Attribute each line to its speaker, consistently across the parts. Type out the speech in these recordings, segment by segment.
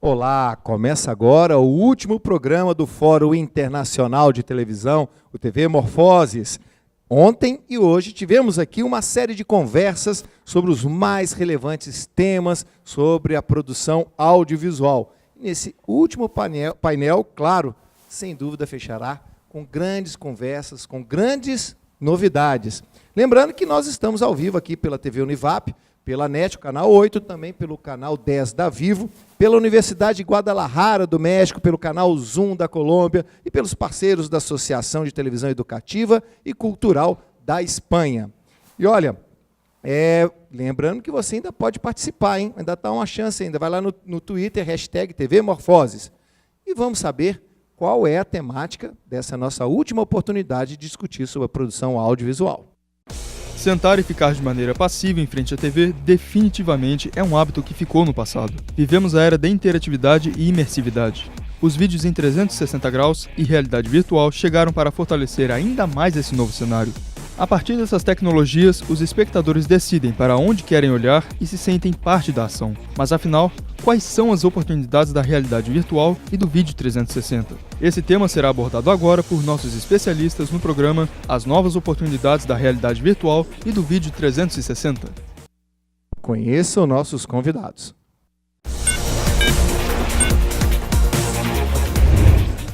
Speaker 1: Olá, começa agora o último programa do Fórum Internacional de Televisão, o TV Morfoses. Ontem e hoje tivemos aqui uma série de conversas sobre os mais relevantes temas sobre a produção audiovisual. Nesse último painel, claro, sem dúvida fechará com grandes conversas, com grandes novidades. Lembrando que nós estamos ao vivo aqui pela TV Univap, pela NET, o canal 8, também pelo canal 10 da Vivo, pela Universidade de Guadalajara do México, pelo canal Zoom da Colômbia e pelos parceiros da Associação de Televisão Educativa e Cultural da Espanha. E olha, lembrando que você ainda pode participar, hein? Ainda está uma chance ainda. Vai lá no Twitter, hashtag TV Morfoses. E vamos saber qual é a temática dessa nossa última oportunidade de discutir sobre a produção audiovisual.
Speaker 2: Sentar e ficar de maneira passiva em frente à TV definitivamente é um hábito que ficou no passado. Vivemos a era da interatividade e imersividade. Os vídeos em 360 graus e realidade virtual chegaram para fortalecer ainda mais esse novo cenário. A partir dessas tecnologias, os espectadores decidem para onde querem olhar e se sentem parte da ação. Mas afinal, quais são as oportunidades da realidade virtual e do vídeo 360? Esse tema será abordado agora por nossos especialistas no programa As Novas Oportunidades da Realidade Virtual e do Vídeo 360.
Speaker 1: Conheçam nossos convidados.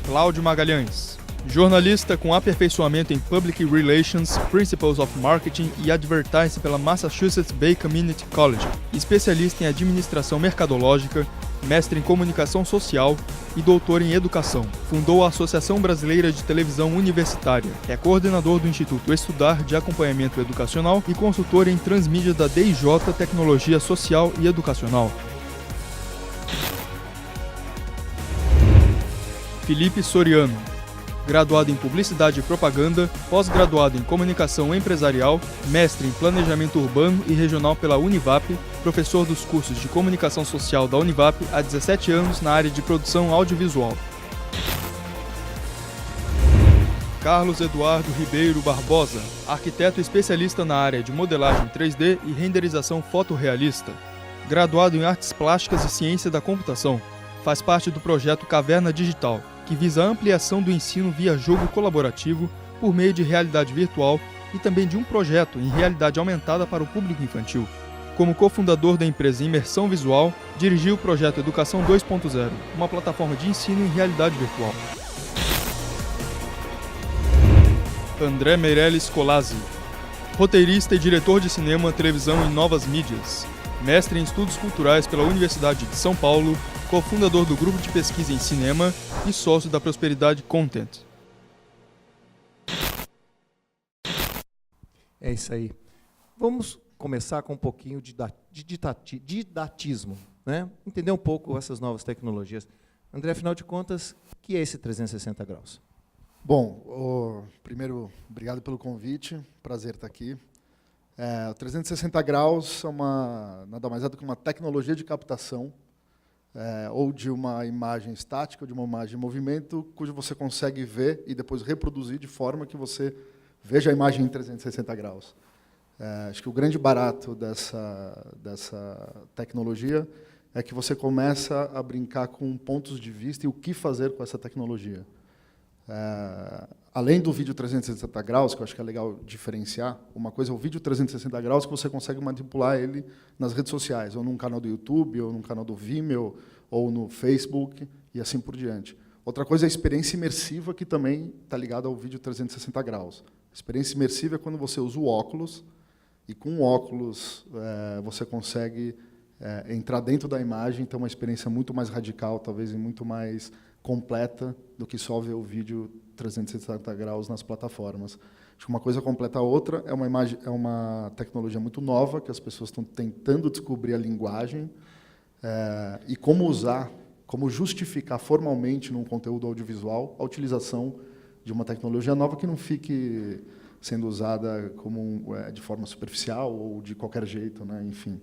Speaker 2: Cláudio Magalhães, jornalista com aperfeiçoamento em Public Relations, Principles of Marketing e Advertising pela Massachusetts Bay Community College, especialista em administração mercadológica, mestre em comunicação social e doutor em educação. Fundou a Associação Brasileira de Televisão Universitária. É coordenador do Instituto Estudar de Acompanhamento Educacional e consultor em transmídia da DIJ Tecnologia Social e Educacional. Felipe Soriano, graduado em Publicidade e Propaganda, pós-graduado em Comunicação Empresarial, mestre em Planejamento Urbano e Regional pela Univap, professor dos cursos de Comunicação Social da Univap há 17 anos na área de produção audiovisual. Carlos Eduardo Ribeiro Barbosa, arquiteto especialista na área de modelagem 3D e renderização fotorrealista. Graduado em Artes Plásticas e Ciência da Computação, faz parte do projeto Caverna Digital, que visa a ampliação do ensino via jogo colaborativo por meio de realidade virtual e também de um projeto em realidade aumentada para o público infantil. Como cofundador da empresa Imersão Visual, dirigiu o projeto Educação 2.0, uma plataforma de ensino em realidade virtual. André Meirelles Colazzi, roteirista e diretor de cinema, televisão e novas mídias. Mestre em Estudos Culturais pela Universidade de São Paulo, cofundador do Grupo de Pesquisa em Cinema e sócio da Prosperidade Content.
Speaker 1: É isso aí. Vamos começar com um pouquinho de didatismo, né? Entender um pouco essas novas tecnologias. André, afinal de contas, o que é esse 360 graus?
Speaker 3: Bom, primeiro, obrigado pelo convite, prazer estar aqui. O 360 graus é nada mais é do que uma tecnologia de captação ou de uma imagem estática, ou de uma imagem em movimento, cujo você consegue ver e depois reproduzir de forma que você veja a imagem em 360 graus. Acho que o grande barato dessa tecnologia é que você começa a brincar com pontos de vista e o que fazer com essa tecnologia. Além do vídeo 360 graus, que eu acho que é legal diferenciar, uma coisa é o vídeo 360 graus que você consegue manipular ele nas redes sociais, ou num canal do YouTube, ou num canal do Vimeo, ou no Facebook, e assim por diante. Outra coisa é a experiência imersiva, que também está ligada ao vídeo 360 graus. A experiência imersiva é quando você usa o óculos, e com o óculos você consegue entrar dentro da imagem, ter uma experiência muito mais radical, talvez e muito mais completa do que só ver o vídeo 360 graus nas plataformas. Acho que uma coisa completa a outra, é uma tecnologia muito nova, que as pessoas estão tentando descobrir a linguagem e como usar, como justificar formalmente num conteúdo audiovisual a utilização de uma tecnologia nova que não fique sendo usada de forma superficial ou de qualquer jeito, né? Enfim.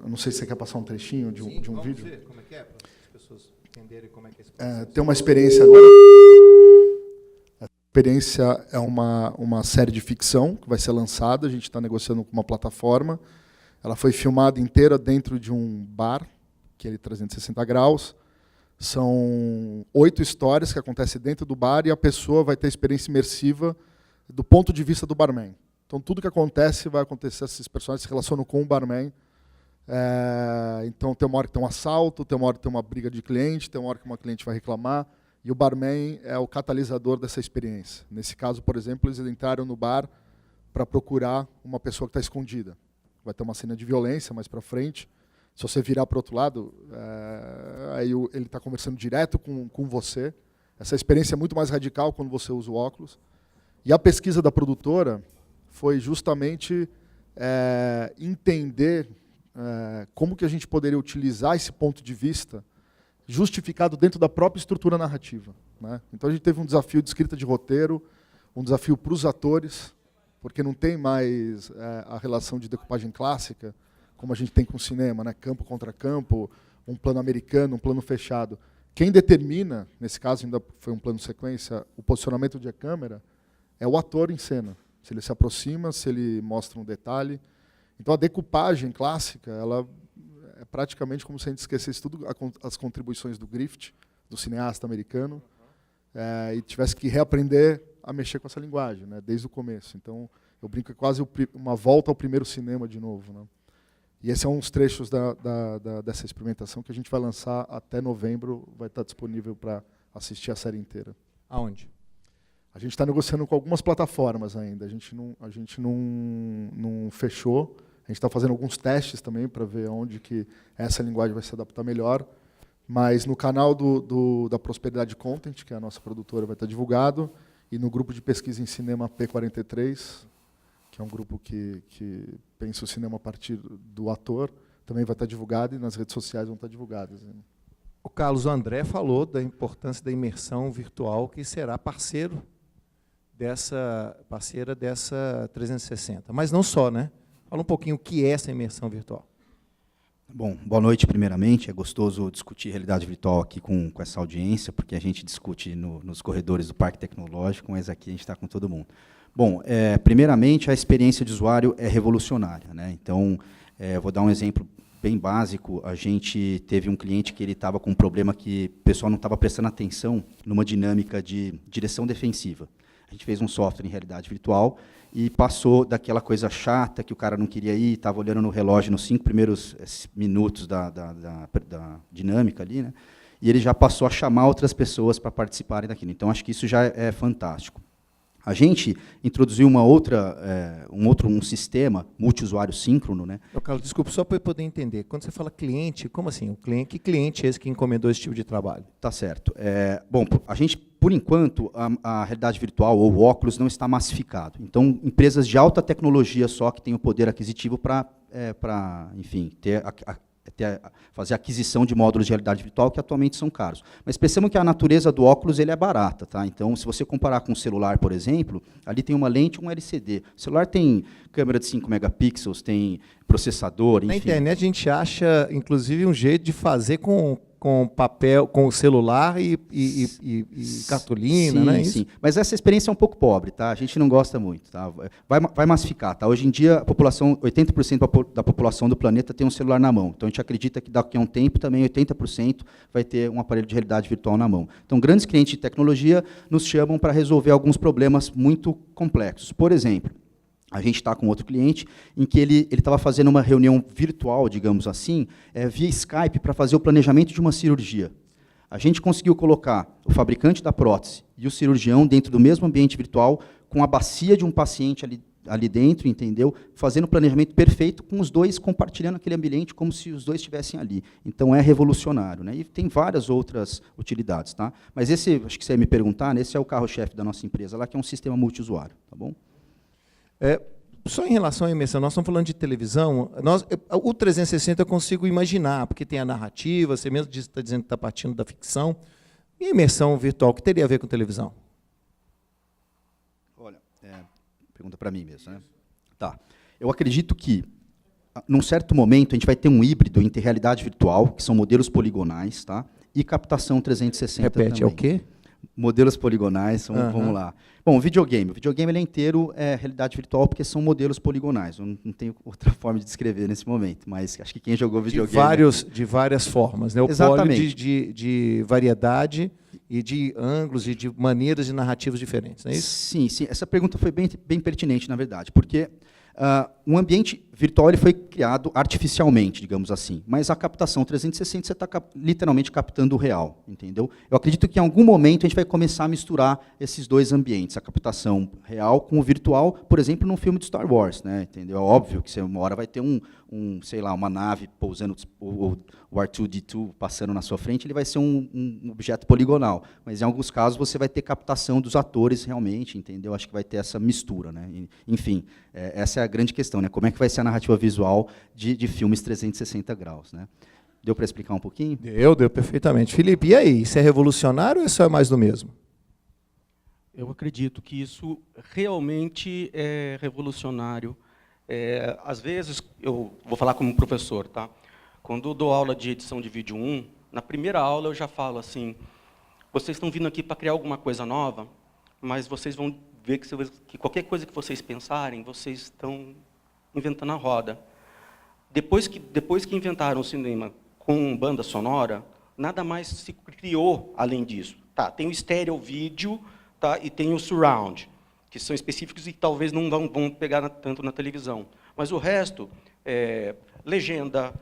Speaker 3: Não sei se você quer passar um trechinho de um vídeo.
Speaker 1: Vamos ver como é que é, para as pessoas entenderem como é que é esse
Speaker 3: tem uma experiência agora. A experiência é uma série de ficção que vai ser lançada, a gente está negociando com uma plataforma. Ela foi filmada inteira dentro de um bar aquele 360 graus. São 8 histórias que acontecem dentro do bar e a pessoa vai ter experiência imersiva do ponto de vista do barman. Então, tudo que acontece vai acontecer, esses personagens se relacionam com o barman. Então, tem uma hora que tem um assalto, tem uma hora que tem uma briga de cliente, tem uma hora que uma cliente vai reclamar, e o barman é o catalisador dessa experiência. Nesse caso, por exemplo, eles entraram no bar para procurar uma pessoa que está escondida. Vai ter uma cena de violência mais para frente. Se você virar para o outro lado, aí ele está conversando direto com você. Essa experiência é muito mais radical quando você usa o óculos. E a pesquisa da produtora foi justamente entender como que a gente poderia utilizar esse ponto de vista justificado dentro da própria estrutura narrativa, né? Então, a gente teve um desafio de escrita de roteiro, um desafio para os atores, porque não tem mais a relação de decupagem clássica, como a gente tem com o cinema, né? Campo contra campo, um plano americano, um plano fechado. Quem determina, nesse caso ainda foi um plano sequência, o posicionamento de câmera, é o ator em cena. Se ele se aproxima, se ele mostra um detalhe. Então, a decupagem clássica, ela é praticamente como se a gente esquecesse tudo as contribuições do Griffith, do cineasta americano, e tivesse que reaprender a mexer com essa linguagem, né, desde o começo. Então, eu brinco que é quase uma volta ao primeiro cinema de novo, né? E esse é um dos trechos dessa experimentação que a gente vai lançar até novembro, vai estar disponível para assistir a série inteira.
Speaker 1: Aonde?
Speaker 3: A gente está negociando com algumas plataformas ainda, a gente não fechou. A gente está fazendo alguns testes também para ver onde que essa linguagem vai se adaptar melhor. Mas no canal da Prosperidade Content, que é a nossa produtora, vai estar divulgado. E no grupo de pesquisa em cinema P43, que é um grupo que pensa o cinema a partir do ator, também vai estar divulgado e nas redes sociais vão estar divulgadas.
Speaker 1: O Carlos André falou da importância da imersão virtual, que será parceira dessa 360. Mas não só, né? Fala um pouquinho o que é essa imersão virtual.
Speaker 4: Bom, boa noite, primeiramente. É gostoso discutir realidade virtual aqui com essa audiência, porque a gente discute nos corredores do Parque Tecnológico, mas aqui a gente está com todo mundo. Bom, primeiramente, a experiência de usuário é revolucionária, né? Então, vou dar um exemplo bem básico. A gente teve um cliente que ele estava com um problema que o pessoal não estava prestando atenção numa dinâmica de direção defensiva. A gente fez um software em realidade virtual e passou daquela coisa chata que o cara não queria ir, estava olhando no relógio nos 5 primeiros minutos da dinâmica ali, né? E ele já passou a chamar outras pessoas para participarem daquilo. Então, acho que isso já é fantástico. A gente introduziu um sistema multiusuário síncrono, né?
Speaker 1: Carlos, desculpa, só para eu poder entender. Quando você fala cliente, como assim? Que cliente é esse que encomendou esse tipo de trabalho?
Speaker 4: Tá certo. Bom, a gente, por enquanto, a realidade virtual ou o óculos não está massificado. Então, empresas de alta tecnologia só que têm o poder aquisitivo para enfim, fazer aquisição de módulos de realidade virtual que atualmente são caros. Mas percebam que a natureza do óculos ele é barata, tá? Então, se você comparar com o celular, por exemplo, ali tem uma lente e um LCD. O celular tem câmera de 5 megapixels, tem processador, enfim.
Speaker 1: Na internet a gente acha, inclusive, um jeito de fazer com papel, com celular e cartolina,
Speaker 4: sim,
Speaker 1: né?
Speaker 4: Sim, mas essa experiência é um pouco pobre, tá? A gente não gosta muito, tá? Vai massificar, tá? Hoje em dia, a população, 80% da população do planeta tem um celular na mão. Então, a gente acredita que daqui a um tempo também 80% vai ter um aparelho de realidade virtual na mão. Então, grandes clientes de tecnologia nos chamam para resolver alguns problemas muito complexos. Por exemplo, a gente está com outro cliente em que ele estava fazendo uma reunião virtual, digamos assim, via Skype, para fazer o planejamento de uma cirurgia. A gente conseguiu colocar o fabricante da prótese e o cirurgião dentro do mesmo ambiente virtual, com a bacia de um paciente ali dentro, entendeu? Fazendo o planejamento perfeito, com os dois compartilhando aquele ambiente como se os dois estivessem ali. Então, é revolucionário, né? E tem várias outras utilidades, tá? Mas esse, acho que você ia me perguntar, né? Esse é o carro-chefe da nossa empresa, lá que é um sistema multiusuário, tá bom?
Speaker 1: Só em relação à imersão, nós estamos falando de televisão, o 360 eu consigo imaginar, porque tem a narrativa, você mesmo está dizendo que está partindo da ficção, e a imersão virtual, o que teria a ver com televisão?
Speaker 4: Olha, pergunta para mim mesmo, né? Tá. Eu acredito que, num certo momento, a gente vai ter um híbrido entre realidade virtual, que são modelos poligonais, tá? E captação 360
Speaker 1: Repete,
Speaker 4: também.
Speaker 1: é o quê?
Speaker 4: Modelos poligonais, vamos lá. Bom, o videogame ele é inteiro realidade virtual, porque são modelos poligonais. Eu não tenho outra forma de descrever nesse momento, mas acho que quem jogou videogame...
Speaker 1: De várias formas, né? O
Speaker 4: Exatamente.
Speaker 1: de variedade e de ângulos e de maneiras e narrativas diferentes, não é isso?
Speaker 4: Sim, sim. Essa pergunta foi bem pertinente, na verdade, porque um ambiente virtual ele foi criado artificialmente, digamos assim, mas a captação 360 você está literalmente captando o real, entendeu? Eu acredito que em algum momento a gente vai começar a misturar esses dois ambientes, a captação real com o virtual, por exemplo, num filme de Star Wars, né? Entendeu? É óbvio que você, uma hora vai ter sei lá, uma nave pousando, o R2-D2 passando na sua frente, ele vai ser um objeto poligonal, mas em alguns casos você vai ter captação dos atores realmente, entendeu? Acho que vai ter essa mistura, né? Enfim, essa é a grande questão, né? Como é que vai ser a narrativa visual de filmes 360 graus, né? Deu para explicar um pouquinho?
Speaker 1: Deu perfeitamente. Felipe, e aí? Isso é revolucionário ou isso é mais do mesmo?
Speaker 5: Eu acredito que isso realmente é revolucionário. Às vezes, eu vou falar como professor, tá? Quando eu dou aula de edição de vídeo 1, na primeira aula eu já falo assim, vocês estão vindo aqui para criar alguma coisa nova, mas vocês vão ver que qualquer coisa que vocês pensarem, vocês estão inventando a roda. Depois que inventaram o cinema com banda sonora, nada mais se criou além disso. Tá, tem o estéreo vídeo, tá, e tem o surround, que são específicos e talvez não vão pegar tanto na televisão. Mas o resto, legenda,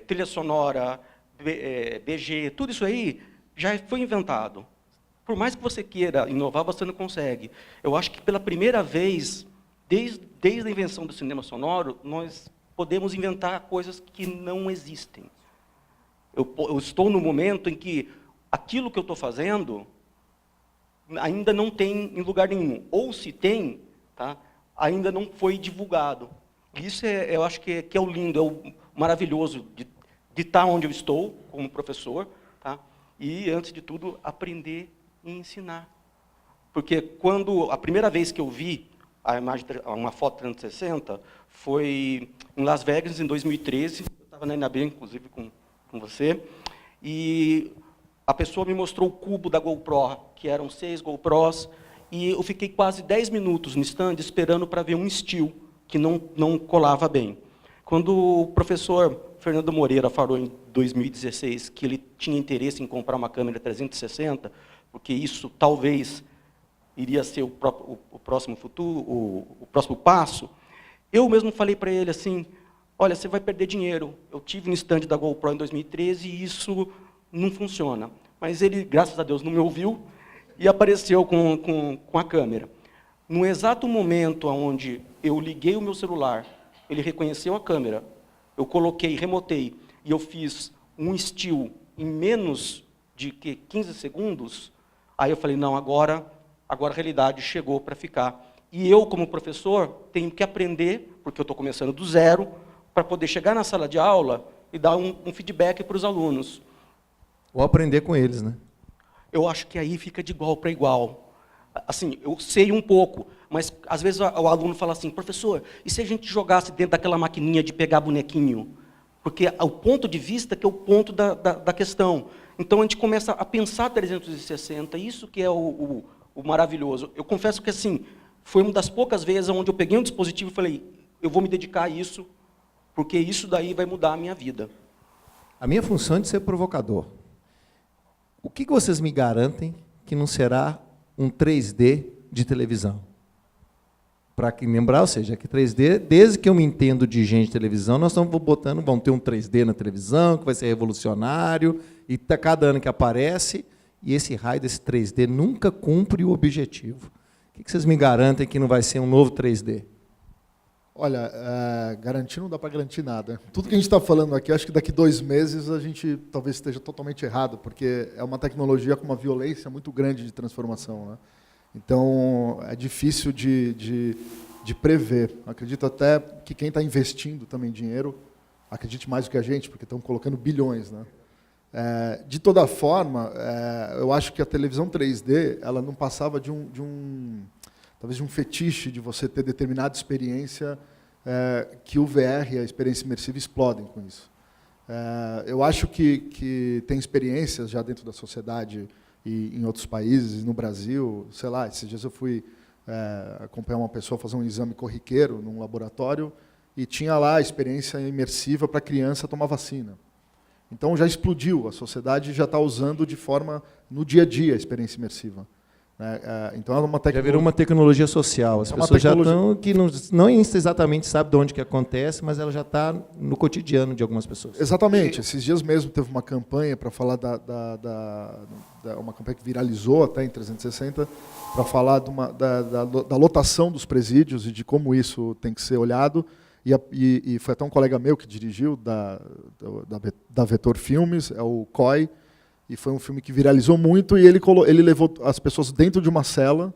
Speaker 5: trilha sonora, BG, tudo isso aí já foi inventado. Por mais que você queira inovar, você não consegue. Eu acho que pela primeira vez, desde a invenção do cinema sonoro, nós podemos inventar coisas que não existem. Eu estou no momento em que aquilo que eu estou fazendo ainda não tem em lugar nenhum. Ou se tem, tá, ainda não foi divulgado. Isso eu acho que é o lindo, é o maravilhoso de estar onde eu estou, como professor, tá, e, antes de tudo, aprender e ensinar. Porque a primeira vez que eu vi uma foto 360 foi em Las Vegas, em 2013. Eu estava na INAB, inclusive, com você. E a pessoa me mostrou o cubo da GoPro, que eram 6 GoPros, e eu fiquei quase 10 minutos no stand esperando para ver um still que não colava bem. Quando o professor Fernando Moreira falou em 2016 que ele tinha interesse em comprar uma câmera 360, porque isso talvez iria ser o próximo futuro, o próximo passo, eu mesmo falei para ele assim, olha, você vai perder dinheiro. Eu tive no stand da GoPro em 2013 e isso não funciona. Mas ele, graças a Deus, não me ouviu e apareceu com a câmera. No exato momento onde eu liguei o meu celular, ele reconheceu a câmera, eu coloquei, remotei, e eu fiz um still em menos de 15 segundos, aí eu falei, não, agora a realidade chegou para ficar. E eu, como professor, tenho que aprender, porque eu estou começando do zero, para poder chegar na sala de aula e dar um feedback para os alunos.
Speaker 1: Ou aprender com eles, né?
Speaker 5: Eu acho que aí fica de igual para igual. Assim, eu sei um pouco, mas às vezes o aluno fala assim, professor, e se a gente jogasse dentro daquela maquininha de pegar bonequinho? Porque o ponto de vista que é o ponto da questão. Então, a gente começa a pensar 360, isso que é o maravilhoso. Eu confesso que assim, foi uma das poucas vezes onde eu peguei um dispositivo e falei, eu vou me dedicar a isso, porque isso daí vai mudar a minha vida.
Speaker 1: A minha função é de ser provocador. O que vocês me garantem que não será um 3D de televisão? Para que lembrar, ou seja, que 3D, desde que eu me entendo de gente de televisão, nós estamos botando, vamos ter um 3D na televisão, que vai ser revolucionário, e cada ano que aparece, e esse raio desse 3D nunca cumpre o objetivo. O que vocês me garantem que não vai ser um novo 3D?
Speaker 3: Olha, garantir não dá para garantir nada. Tudo que a gente está falando aqui, acho que daqui 2 meses a gente talvez esteja totalmente errado, porque é uma tecnologia com uma violência muito grande de transformação, né? Então, é difícil de prever. Acredito até que quem está investindo também dinheiro acredite mais do que a gente, porque estão colocando bilhões, né? De toda forma, eu acho que a televisão 3D ela não passava talvez de um fetiche de você ter determinada experiência que o VR e a experiência imersiva explodem com isso. Eu acho que tem experiências já dentro da sociedade e em outros países, no Brasil, sei lá, esses dias eu fui acompanhar uma pessoa fazer um exame corriqueiro num laboratório e tinha lá a experiência imersiva para a criança tomar vacina. Então já explodiu, a sociedade já está usando de forma no dia a dia a experiência imersiva. Então é uma
Speaker 1: Já
Speaker 3: tecnologia.
Speaker 1: virou uma tecnologia social. As pessoas já estão que não exatamente sabem de onde que acontece, mas ela já está no cotidiano de algumas pessoas.
Speaker 3: Exatamente. Esses dias mesmo teve uma campanha para falar uma campanha que viralizou até em 360 para falar da lotação dos presídios e de como isso tem que ser olhado. E foi até um colega meu que dirigiu da Vetor Filmes, é o Coy. E foi um filme que viralizou muito e ele levou as pessoas dentro de uma cela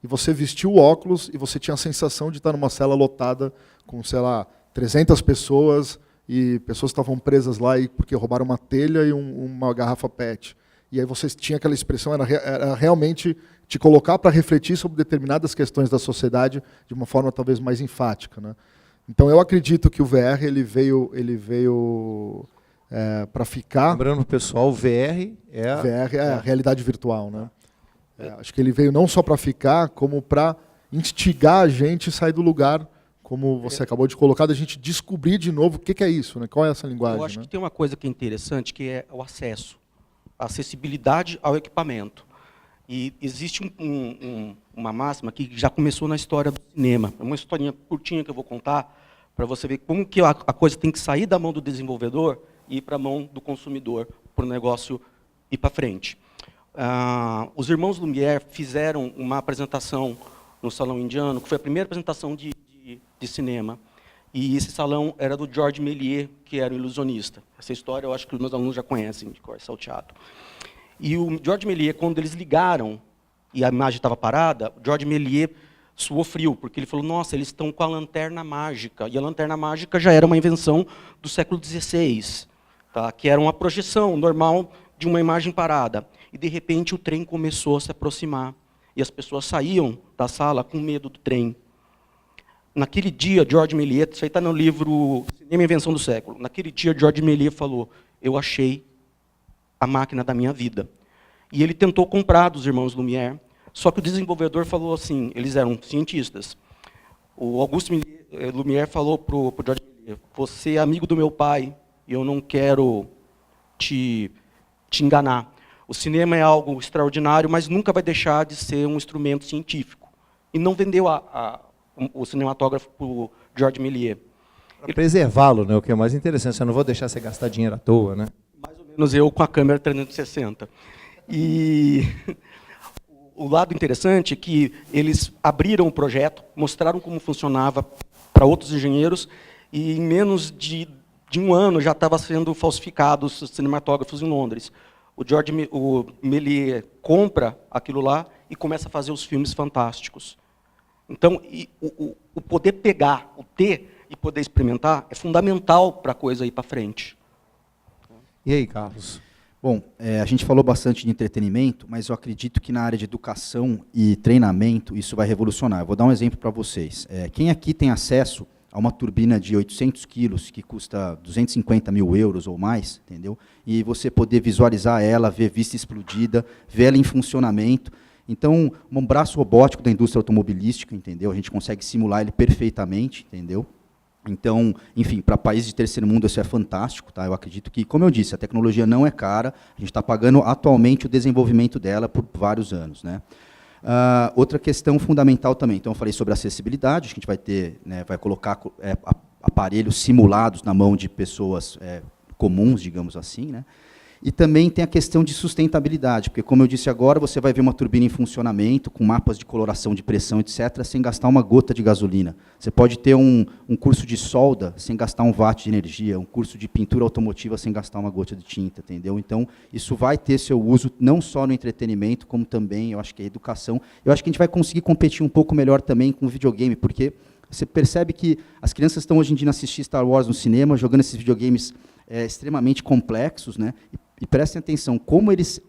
Speaker 3: e você vestiu o óculos e você tinha a sensação de estar numa cela lotada com, sei lá, 300 pessoas e pessoas estavam presas lá porque roubaram uma telha e uma garrafa PET. E aí você tinha aquela expressão, era realmente te colocar para refletir sobre determinadas questões da sociedade de uma forma talvez mais enfática, né? Então eu acredito que o VR ele veio para ficar.
Speaker 1: Lembrando para o pessoal, o VR
Speaker 3: é a realidade virtual, né? Acho que ele veio não só para ficar, como para instigar a gente a sair do lugar, como você acabou de colocar, da gente descobrir de novo o que é isso, né? Qual é essa linguagem.
Speaker 5: Eu acho
Speaker 3: né?
Speaker 5: que tem uma coisa que é interessante, que é o acesso, a acessibilidade ao equipamento. E existe uma máxima que já começou na história do cinema. É uma historinha curtinha que eu vou contar para você ver como que a coisa tem que sair da mão do desenvolvedor e ir para a mão do consumidor, para o negócio ir para frente. Os irmãos Lumière fizeram uma apresentação no Salão Indiano, que foi a primeira apresentação de cinema. E esse salão era do Georges Méliès, que era um ilusionista. Essa história eu acho que os meus alunos já conhecem, de cor salteado. E o Georges Méliès, quando eles ligaram e a imagem estava parada, o Georges Méliès suou frio, porque ele falou, nossa, eles estão com a lanterna mágica. E a lanterna mágica já era uma invenção do século XVI, tá? Que era uma projeção normal de uma imagem parada. E, de repente, o trem começou a se aproximar. E as pessoas saíam da sala com medo do trem. Naquele dia, Georges Méliès, isso aí está no livro Cinema e Invenção do Século, naquele dia, Georges Méliès falou, eu achei a máquina da minha vida. E ele tentou comprar dos irmãos Lumière, só que o desenvolvedor falou assim, eles eram cientistas. O Auguste Lumière falou para o Georges Méliès, você é amigo do meu pai, e eu não quero te enganar. O cinema é algo extraordinário, mas nunca vai deixar de ser um instrumento científico. E não vendeu o cinematógrafo para o Georges Méliès.
Speaker 1: Para preservá-lo, né? O que é mais interessante. Eu não vou deixar você gastar dinheiro à toa, né?
Speaker 5: Mais ou menos eu com a câmera 360. E o lado interessante é que eles abriram o projeto, mostraram como funcionava para outros engenheiros, e em menos de um ano já estava sendo falsificados os cinematógrafos em Londres. O Méliès compra aquilo lá e começa a fazer os filmes fantásticos. Então, o poder pegar, o ter e poder experimentar é fundamental para a coisa ir para frente.
Speaker 1: E aí, Carlos?
Speaker 4: Bom, a gente falou bastante de entretenimento, mas eu acredito que na área de educação e treinamento isso vai revolucionar. Eu vou dar um exemplo para vocês. Quem aqui tem acesso a uma turbina de 800 quilos, que custa 250 mil euros ou mais, entendeu? E você poder visualizar ela, ver vista explodida, ver ela em funcionamento. Então, um braço robótico da indústria automobilística, entendeu? A gente consegue simular ele perfeitamente, entendeu? Então, enfim, para países de terceiro mundo isso é fantástico, tá? Eu acredito que, como eu disse, a tecnologia não é cara, a gente está pagando atualmente o desenvolvimento dela por vários anos, né? Outra questão fundamental também, então eu falei sobre acessibilidade, a gente vai ter, né, vai colocar aparelhos simulados na mão de pessoas comuns, digamos assim, né? E também tem a questão de sustentabilidade, porque, como eu disse agora, você vai ver uma turbina em funcionamento, com mapas de coloração de pressão, etc., sem gastar uma gota de gasolina. Você pode ter um curso de solda sem gastar um watt de energia, um curso de pintura automotiva sem gastar uma gota de tinta, entendeu? Então, isso vai ter seu uso não só no entretenimento, como também, eu acho que a educação. Eu acho que a gente vai conseguir competir um pouco melhor também com o videogame, porque você percebe que as crianças estão hoje em dia assistindo Star Wars no cinema, jogando esses videogames extremamente complexos, né? E prestem atenção, como eles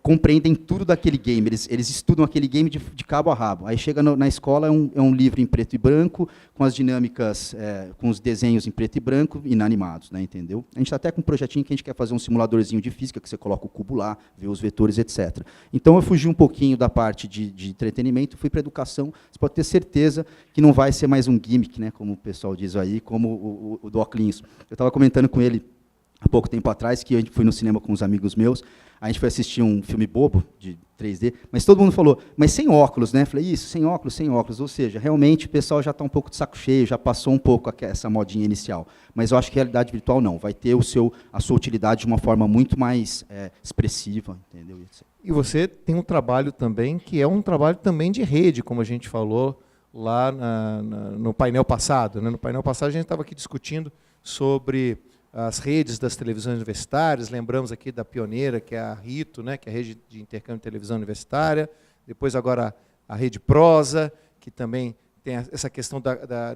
Speaker 4: compreendem tudo daquele game, eles estudam aquele game de cabo a rabo. Aí chega na escola, é um livro em preto e branco, com as dinâmicas, com os desenhos em preto e branco, inanimados, né, entendeu? A gente está até com um projetinho que a gente quer fazer um simuladorzinho de física, que você coloca o cubo lá, vê os vetores, etc. Então, eu fugi um pouquinho da parte de entretenimento, fui para a educação. Você pode ter certeza que não vai ser mais um gimmick, né, como o pessoal diz aí, como o do Oclinhos. Eu estava comentando com ele há pouco tempo atrás, que eu fui no cinema com uns amigos meus, a gente foi assistir um filme bobo, de 3D, mas todo mundo falou, mas sem óculos, né? Falei, isso, sem óculos, ou seja, realmente o pessoal já está um pouco de saco cheio, já passou um pouco essa modinha inicial, mas eu acho que a realidade virtual não, vai ter a sua utilidade de uma forma muito mais expressiva, entendeu?
Speaker 1: E você tem um trabalho também, que é um trabalho também de rede, como a gente falou lá no painel passado, né? No painel passado a gente estava aqui discutindo sobre as redes das televisões universitárias, lembramos aqui da pioneira, que é a Rito, né, que é a rede de intercâmbio de televisão universitária, depois agora a rede Prosa, que também tem essa questão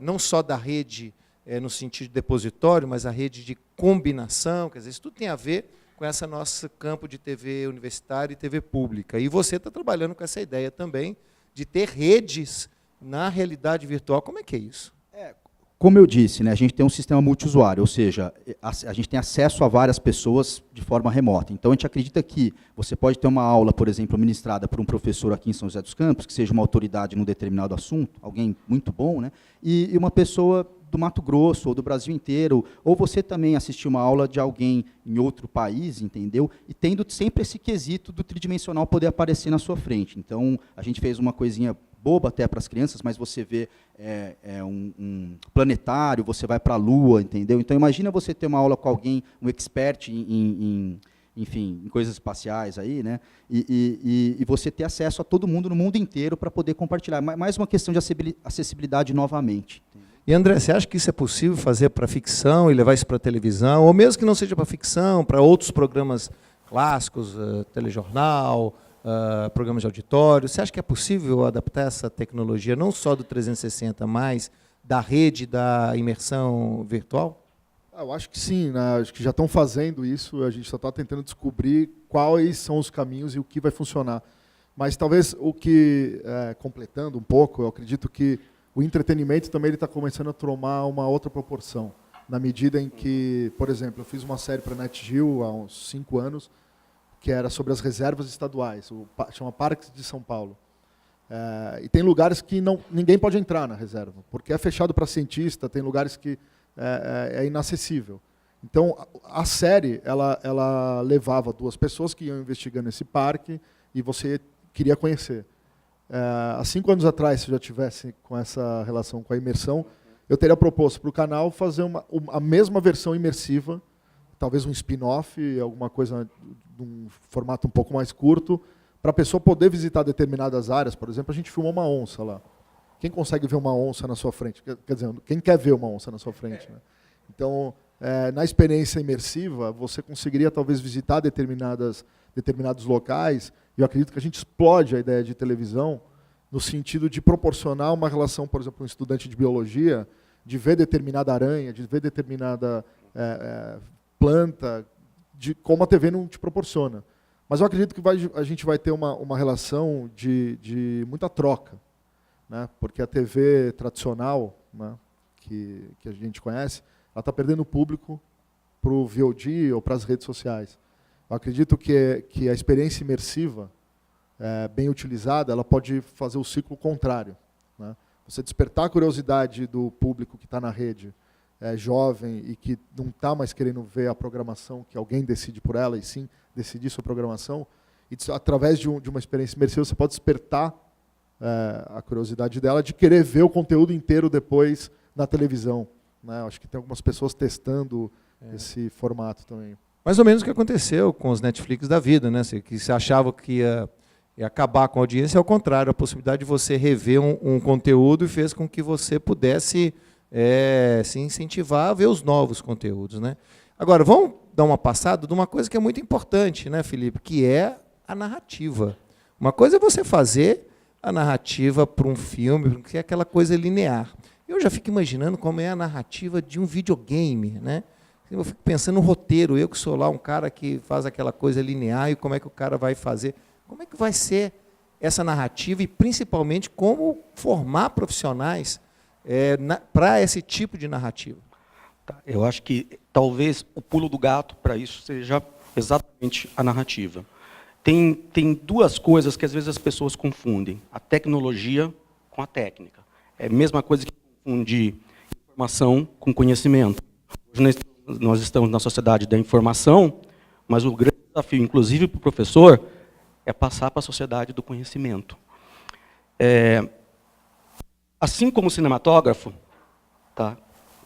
Speaker 1: não só da rede no sentido de depositório, mas a rede de combinação, quer dizer, isso tudo tem a ver com esse nosso campo de TV universitária e TV pública. E você está trabalhando com essa ideia também de ter redes na realidade virtual. Como é que é isso?
Speaker 4: Como eu disse, né, a gente tem um sistema multiusuário, ou seja, a gente tem acesso a várias pessoas de forma remota. Então, a gente acredita que você pode ter uma aula, por exemplo, ministrada por um professor aqui em São José dos Campos, que seja uma autoridade num determinado assunto, alguém muito bom, né, e uma pessoa do Mato Grosso ou do Brasil inteiro, ou você também assistir uma aula de alguém em outro país, entendeu? E tendo sempre esse quesito do tridimensional poder aparecer na sua frente. Então, a gente fez uma coisinha boba até para as crianças, mas você vê um planetário, você vai para a Lua, entendeu? Então, imagina você ter uma aula com alguém, um expert enfim, em coisas espaciais aí, né? E você ter acesso a todo mundo no mundo inteiro para poder compartilhar. Mais uma questão de acessibilidade novamente.
Speaker 1: E, André, você acha que isso é possível fazer para ficção e levar isso para a televisão, ou mesmo que não seja para ficção, para outros programas clássicos, telejornal, programas de auditório? Você acha que é possível adaptar essa tecnologia, não só do 360, mas da rede da imersão virtual?
Speaker 3: Eu acho que sim, né? Acho que já estão fazendo isso, a gente só está tentando descobrir quais são os caminhos e o que vai funcionar. Mas talvez completando um pouco, eu acredito que o entretenimento também está começando a tomar uma outra proporção, na medida em que, por exemplo, eu fiz uma série para a NetGeo há uns 5 anos, que era sobre as reservas estaduais, chama Parques de São Paulo. E tem lugares que ninguém pode entrar na reserva, porque é fechado para cientista, tem lugares que é inacessível. Então, a série ela levava 2 pessoas que iam investigando esse parque e você queria conhecer. Há 5 anos atrás, se eu já tivesse com essa relação com a imersão, eu teria proposto para o canal fazer a mesma versão imersiva, talvez um spin-off, alguma coisa de um formato um pouco mais curto, para a pessoa poder visitar determinadas áreas. Por exemplo, a gente filmou uma onça lá. Quem consegue ver uma onça na sua frente? Quer dizer, quem quer ver uma onça na sua frente? Né? Então, na experiência imersiva, você conseguiria talvez visitar determinados locais, e eu acredito que a gente explode a ideia de televisão no sentido de proporcionar uma relação, por exemplo, um estudante de biologia, de ver determinada aranha, de ver determinada planta, de como a TV não te proporciona. Mas eu acredito que a gente vai ter uma relação de muita troca, né? Porque a TV tradicional, né, que a gente conhece, ela está perdendo público para o VOD ou para as redes sociais. Eu acredito que a experiência imersiva, bem utilizada, ela pode fazer o ciclo contrário, né? Você despertar a curiosidade do público que está na rede, jovem e que não está mais querendo ver a programação que alguém decide por ela, e sim decidir sua programação, e através de uma experiência imersiva você pode despertar a curiosidade dela de querer ver o conteúdo inteiro depois na televisão, né? Acho que tem algumas pessoas testando esse formato também.
Speaker 1: Mais ou menos o que aconteceu com os Netflix da vida, né? Que você achava que ia acabar com a audiência, ao contrário, a possibilidade de você rever um conteúdo fez com que você pudesse se incentivar a ver os novos conteúdos, né? Agora, vamos dar uma passada de uma coisa que é muito importante, né, Felipe, que é a narrativa. Uma coisa é você fazer a narrativa para um filme, que é aquela coisa linear. Eu já fico imaginando como é a narrativa de um videogame, né? Eu fico pensando no roteiro, eu que sou lá um cara que faz aquela coisa linear, e como é que o cara vai fazer? Como é que vai ser essa narrativa e, principalmente, como formar profissionais para esse tipo de narrativa?
Speaker 5: Tá, eu acho que talvez o pulo do gato para isso seja exatamente a narrativa. Tem duas coisas que às vezes as pessoas confundem: a tecnologia com a técnica. É a mesma coisa que confundir informação com conhecimento. Hoje nós estamos na sociedade da informação, mas o grande desafio, inclusive para o professor, é passar para a sociedade do conhecimento. Assim como o cinematógrafo, tá,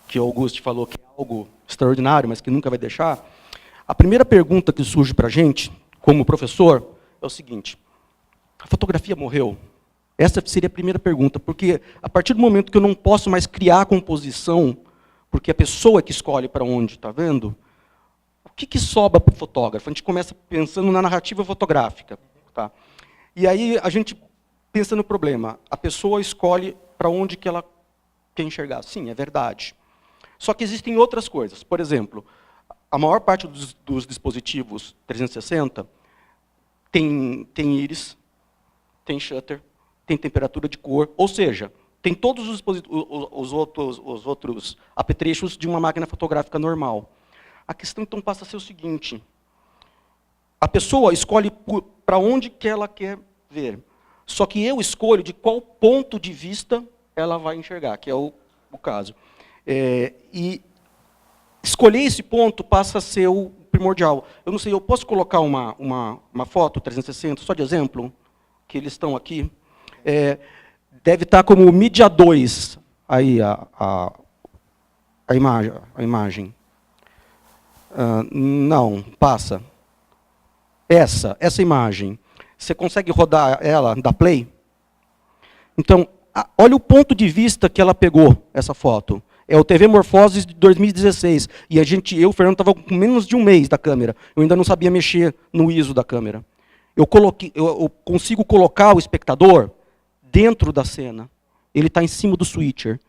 Speaker 5: que o Augusto falou que é algo extraordinário, mas que nunca vai deixar, a primeira pergunta que surge para a gente, como professor, é o seguinte: a fotografia morreu? Essa seria a primeira pergunta, porque a partir do momento que eu não posso mais criar a composição, porque a pessoa que escolhe para onde, está vendo? O que sobra para o fotógrafo? A gente começa pensando na narrativa fotográfica. Tá? E aí a gente pensa no problema. A pessoa escolhe para onde que ela quer enxergar. Sim, é verdade. Só que existem outras coisas. Por exemplo, a maior parte dos dispositivos 360 tem íris, tem shutter, tem temperatura de cor, ou seja, tem todos os outros apetrechos de uma máquina fotográfica normal. A questão, então, passa a ser o seguinte: a pessoa escolhe para onde que ela quer ver, só que eu escolho de qual ponto de vista ela vai enxergar, que é o caso. E escolher esse ponto passa a ser o primordial. Eu não sei, eu posso colocar uma foto 360, só de exemplo, que eles estão aqui? Deve estar como mídia 2, aí a imagem. Não, passa. Essa imagem, você consegue rodar ela, dar play? Então, olha o ponto de vista que ela pegou, essa foto. É o TV Morfoses de 2016. E eu, Fernando, estava com menos de um mês da câmera. Eu ainda não sabia mexer no ISO da câmera. Eu consigo colocar o espectador dentro da cena. Ele está em cima do switcher.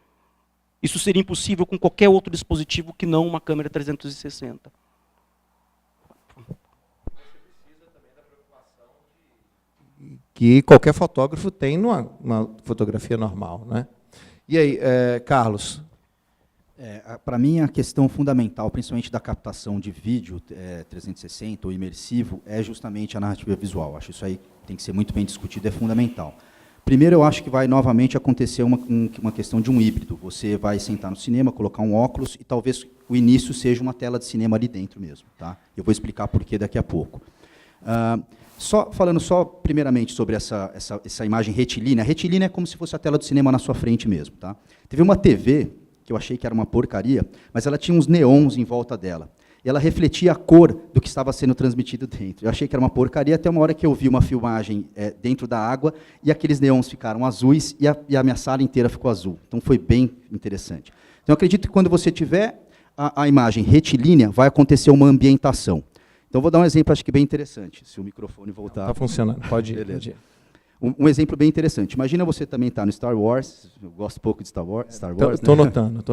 Speaker 5: Isso seria impossível com qualquer outro dispositivo que não uma câmera 360.
Speaker 1: Que qualquer fotógrafo tem numa fotografia normal, né? E aí, Carlos?
Speaker 4: Para mim, a questão fundamental, principalmente da captação de vídeo 360 ou imersivo, é justamente a narrativa visual. Acho isso aí tem que ser muito bem discutido, é fundamental. Primeiro, eu acho que vai novamente acontecer uma questão de um híbrido. Você vai sentar no cinema, colocar um óculos, e talvez o início seja uma tela de cinema ali dentro mesmo. Tá? Eu vou explicar por que daqui a pouco. Falando primeiramente sobre essa imagem retilínea. A retilínea é como se fosse a tela do cinema na sua frente mesmo. Tá? Teve uma TV, que eu achei que era uma porcaria, mas ela tinha uns neons em volta dela. E ela refletia a cor do que estava sendo transmitido dentro. Eu achei que era uma porcaria, até uma hora que eu vi uma filmagem dentro da água, e aqueles neons ficaram azuis, e a minha sala inteira ficou azul. Então, foi bem interessante. Então, eu acredito que quando você tiver a imagem retilínea, vai acontecer uma ambientação. Então, vou dar um exemplo, acho que bem interessante, se o microfone voltar.
Speaker 1: Está funcionando, pode ir.
Speaker 4: Beleza. Um exemplo bem interessante. Imagina você também estar no Star Wars, eu gosto pouco de Star Wars.
Speaker 1: Estou notando.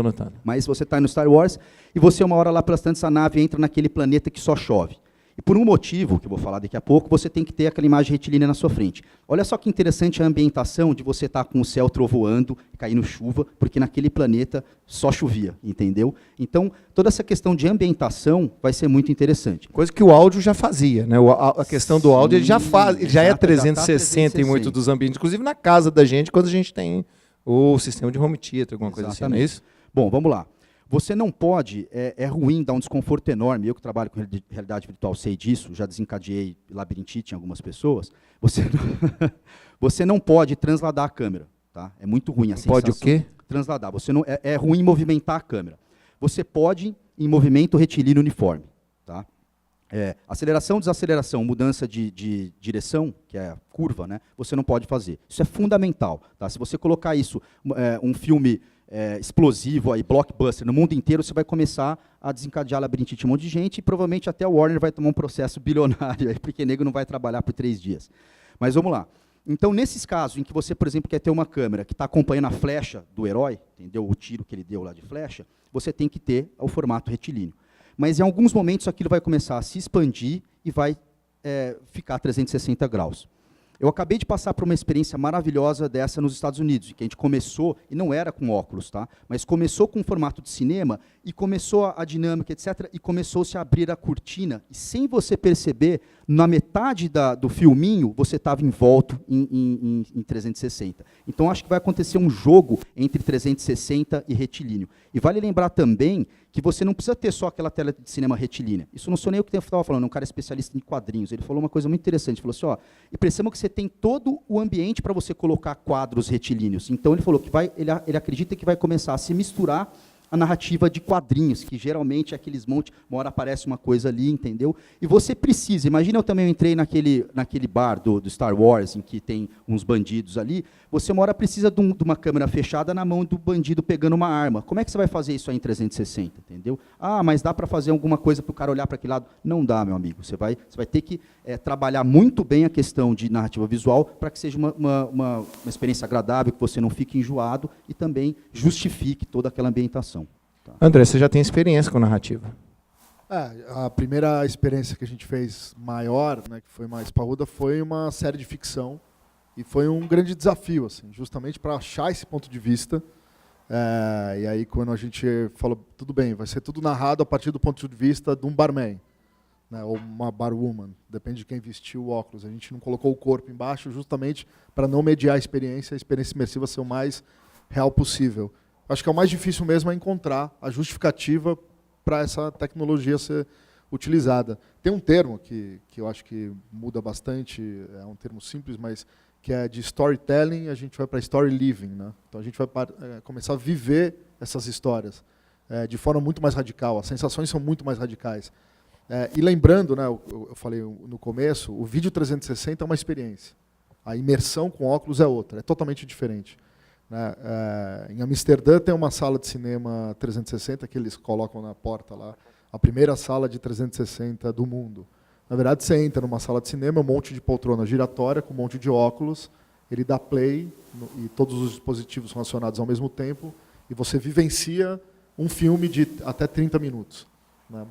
Speaker 4: Mas você está no Star Wars, e você, uma hora lá pelas tantas, a nave entra naquele planeta que só chove. E por um motivo, que eu vou falar daqui a pouco, você tem que ter aquela imagem retilínea na sua frente. Olha só que interessante a ambientação de você estar com o céu trovoando, caindo chuva, porque naquele planeta só chovia, entendeu? Então, toda essa questão de ambientação vai ser muito interessante.
Speaker 1: Coisa que o áudio já fazia, né? A questão do áudio ele já faz, ele já é 360 em muitos dos ambientes, inclusive na casa da gente, quando a gente tem o sistema de home theater, alguma coisa assim, não é isso?
Speaker 4: Bom, vamos lá. Você não pode, é ruim, dá um desconforto enorme. Eu que trabalho com realidade virtual sei disso, já desencadeei labirintite em algumas pessoas. Você não pode transladar a câmera. Tá? É muito ruim a sensação.
Speaker 1: Pode o quê?
Speaker 4: Transladar. É ruim movimentar a câmera. Você pode em movimento retilíneo uniforme. Tá? Aceleração, desaceleração, mudança de direção, que é a curva, né? Você não pode fazer. Isso é fundamental. Tá? Se você colocar isso, um filme explosivo, aí, blockbuster, no mundo inteiro, você vai começar a desencadear labirintite um monte de gente, e provavelmente até o Warner vai tomar um processo bilionário, aí, porque nego não vai trabalhar por 3 dias. Mas vamos lá. Então, nesses casos em que você, por exemplo, quer ter uma câmera que está acompanhando a flecha do herói, entendeu? O tiro que ele deu lá de flecha, você tem que ter o formato retilíneo. Mas em alguns momentos aquilo vai começar a se expandir e vai ficar 360 graus. Eu acabei de passar por uma experiência maravilhosa dessa nos Estados Unidos, em que a gente começou, e não era com óculos, tá? Mas começou com um formato de cinema, e começou a dinâmica, etc., e começou-se a abrir a cortina, e sem você perceber, na metade do filminho, você estava envolto em 360. Então, acho que vai acontecer um jogo entre 360 e retilíneo. E vale lembrar também que você não precisa ter só aquela tela de cinema retilínea. Isso não sou nem eu que estava falando, um cara especialista em quadrinhos. Ele falou uma coisa muito interessante, ele falou assim, e percebam que você tem todo o ambiente para você colocar quadros retilíneos. Então, ele falou que ele acredita que vai começar a se misturar a narrativa de quadrinhos, que geralmente é aqueles montes, uma hora aparece uma coisa ali, entendeu? E você precisa, imagina, eu também entrei naquele bar do Star Wars, em que tem uns bandidos ali, você uma hora precisa de uma câmera fechada na mão do bandido pegando uma arma. Como é que você vai fazer isso aí em 360, entendeu? Ah, mas dá para fazer alguma coisa para o cara olhar para aquele lado? Não dá, meu amigo. Você vai ter que trabalhar muito bem a questão de narrativa visual para que seja uma experiência agradável, que você não fique enjoado e também justifique toda aquela ambientação. Tá.
Speaker 1: André, você já tem experiência com narrativa?
Speaker 3: A primeira experiência que a gente fez maior, né, que foi mais parruda, foi uma série de ficção. E foi um grande desafio, assim, justamente para achar esse ponto de vista. E aí, quando a gente falou, tudo bem, vai ser tudo narrado a partir do ponto de vista de um barman, né, ou uma barwoman, depende de quem vestiu o óculos. A gente não colocou o corpo embaixo justamente para não mediar a experiência imersiva ser o mais real possível. Acho que é o mais difícil mesmo é encontrar a justificativa para essa tecnologia ser utilizada. Tem um termo que eu acho que muda bastante, é um termo simples, mas que é de storytelling, a gente vai para story living, né? Então a gente vai começar a viver essas histórias de forma muito mais radical, as sensações são muito mais radicais. E lembrando, né, eu falei no começo, o vídeo 360 é uma experiência, a imersão com óculos é outra, é totalmente diferente. Né? Em Amsterdã tem uma sala de cinema 360 que eles colocam na porta lá, a primeira sala de 360 do mundo. Na verdade, você entra numa sala de cinema, um monte de poltrona giratória, com um monte de óculos, ele dá play, e todos os dispositivos são acionados ao mesmo tempo, e você vivencia um filme de até 30 minutos. Né?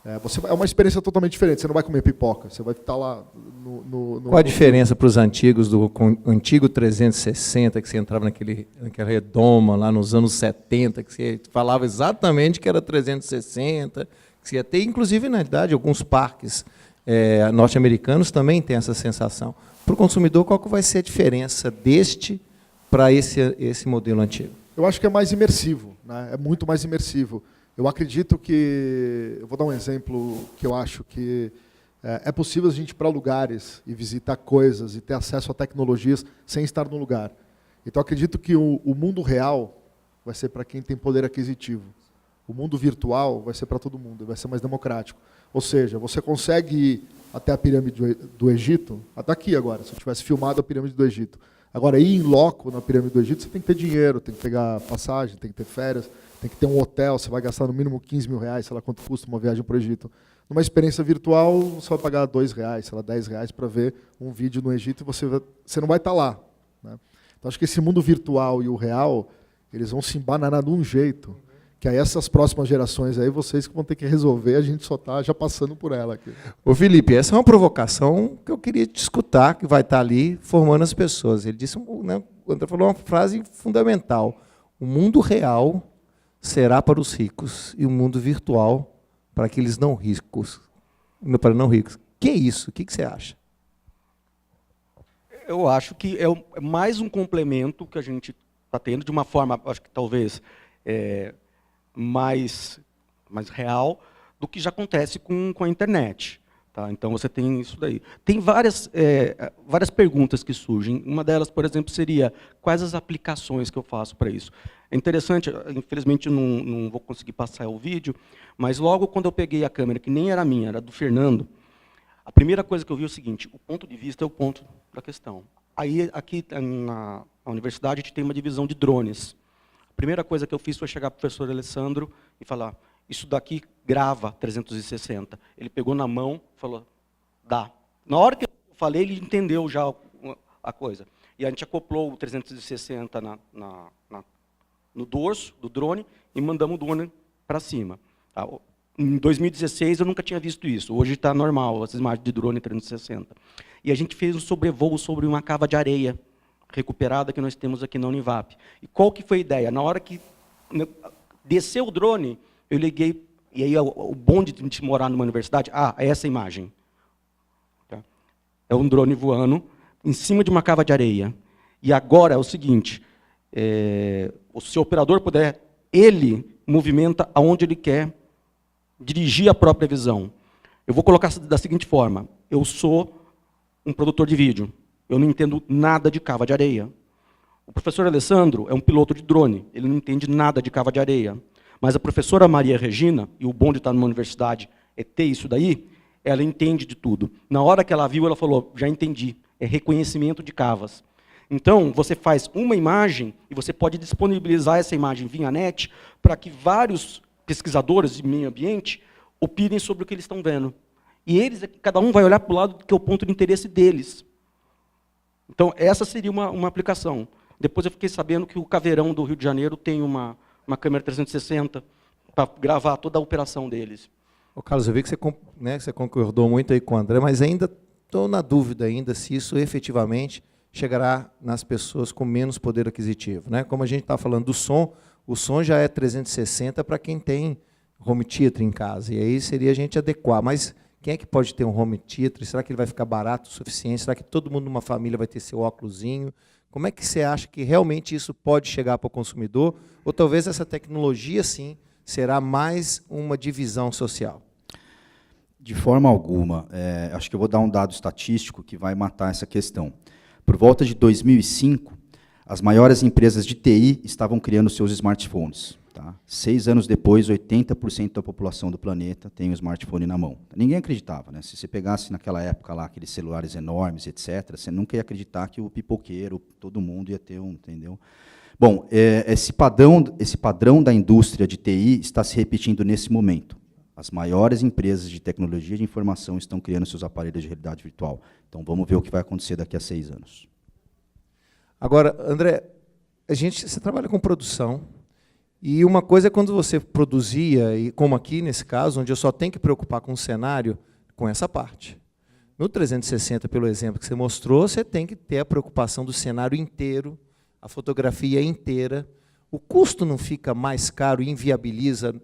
Speaker 3: É uma experiência totalmente diferente, você não vai comer pipoca, você vai estar lá no
Speaker 1: Qual a diferença para os antigos, do antigo 360, que você entrava naquela redoma lá nos anos 70, que você falava exatamente que era 360, que você ia ter, inclusive, na verdade, alguns parques norte-americanos também têm essa sensação. Para o consumidor, qual que vai ser a diferença deste para esse modelo antigo?
Speaker 3: Eu acho que é mais imersivo, né? É muito mais imersivo. Eu acredito que, eu vou dar um exemplo que eu acho que é possível a gente ir para lugares e visitar coisas e ter acesso a tecnologias sem estar no lugar. Então, eu acredito que o mundo real vai ser para quem tem poder aquisitivo. O mundo virtual vai ser para todo mundo, vai ser mais democrático. Ou seja, você consegue ir até a pirâmide do Egito, até aqui agora, se eu tivesse filmado a pirâmide do Egito. Agora, ir em loco na pirâmide do Egito, você tem que ter dinheiro, tem que pegar passagem, tem que ter férias, tem que ter um hotel, você vai gastar no mínimo 15 mil reais, sei lá quanto custa uma viagem para o Egito. Numa experiência virtual, você vai pagar R$2, sei lá, R$10 para ver um vídeo no Egito e você não vai estar lá. Né? Então, acho que esse mundo virtual e o real, eles vão se embananar de um jeito, que aí essas próximas gerações aí, vocês que vão ter que resolver, a gente só está já passando por ela aqui.
Speaker 1: Ô Felipe, essa é uma provocação que eu queria te escutar, que vai estar ali formando as pessoas. Ele disse, né, o André falou uma frase fundamental. O mundo real será para os ricos e o mundo virtual para aqueles não ricos. Para não ricos. Que é isso? O que você acha?
Speaker 5: Eu acho que é mais um complemento que a gente está tendo, de uma forma, acho que talvez mais real, do que já acontece com a internet. Tá? Então, você tem isso daí. Tem várias perguntas que surgem. Uma delas, por exemplo, seria quais as aplicações que eu faço para isso. É interessante, infelizmente não vou conseguir passar o vídeo, mas logo quando eu peguei a câmera, que nem era minha, era do Fernando, a primeira coisa que eu vi é o seguinte, o ponto de vista é o ponto da questão. Aí, aqui na universidade, a gente tem uma divisão de drones. A primeira coisa que eu fiz foi chegar para o professor Alessandro e falar, isso daqui grava 360. Ele pegou na mão e falou, dá. Na hora que eu falei, ele entendeu já a coisa. E a gente acoplou o 360 no dorso do drone e mandamos o drone para cima. Tá? Em 2016 eu nunca tinha visto isso. Hoje está normal, essas imagens de drone 360. E a gente fez um sobrevoo sobre uma cava de areia recuperada que nós temos aqui na Univap. E qual que foi a ideia? Na hora que desceu o drone, eu liguei, e aí o bom de morar numa universidade, é essa imagem. Tá? É um drone voando em cima de uma cava de areia. E agora é o seguinte, se o operador puder, ele movimenta aonde ele quer, dirigir a própria visão. Eu vou colocar da seguinte forma, eu sou um produtor de vídeo, eu não entendo nada de cava de areia. O professor Alessandro é um piloto de drone, ele não entende nada de cava de areia. Mas a professora Maria Regina, e o bom de estar numa universidade é ter isso daí, ela entende de tudo. Na hora que ela viu, ela falou, já entendi, é reconhecimento de cavas. Então, você faz uma imagem e você pode disponibilizar essa imagem via net para que vários pesquisadores de meio ambiente opinem sobre o que eles estão vendo. E eles, cada um vai olhar para o lado que é o ponto de interesse deles. Então, essa seria uma aplicação. Depois eu fiquei sabendo que o Caveirão do Rio de Janeiro tem uma câmera 360 para gravar toda a operação deles.
Speaker 1: Ô, Carlos, eu vi que você concordou muito aí com o André, mas ainda estou na dúvida ainda se isso efetivamente chegará nas pessoas com menos poder aquisitivo, né? Como a gente está falando do som, o som já é 360 para quem tem home theater em casa, e aí seria a gente adequar. Mas quem é que pode ter um home theater? Será que ele vai ficar barato o suficiente? Será que todo mundo numa família vai ter seu óculosinho? Como é que você acha que realmente isso pode chegar para o consumidor? Ou talvez essa tecnologia, sim, será mais uma divisão social?
Speaker 4: De forma alguma. Acho que eu vou dar um dado estatístico que vai matar essa questão. Por volta de 2005, as maiores empresas de TI estavam criando seus smartphones. Tá? 6 anos depois, 80% da população do planeta tem um smartphone na mão. Ninguém acreditava, né? Se você pegasse naquela época lá aqueles celulares enormes, etc., você nunca ia acreditar que o pipoqueiro, todo mundo ia ter um, entendeu? Bom, esse padrão da indústria de TI está se repetindo nesse momento. As maiores empresas de tecnologia de informação estão criando seus aparelhos de realidade virtual. Então, vamos ver o que vai acontecer daqui a 6 anos.
Speaker 1: Agora, André, você trabalha com produção, e uma coisa é quando você produzia, e como aqui nesse caso, onde eu só tenho que preocupar com o cenário, com essa parte. No 360, pelo exemplo que você mostrou, você tem que ter a preocupação do cenário inteiro, a fotografia inteira. O custo não fica mais caro e inviabiliza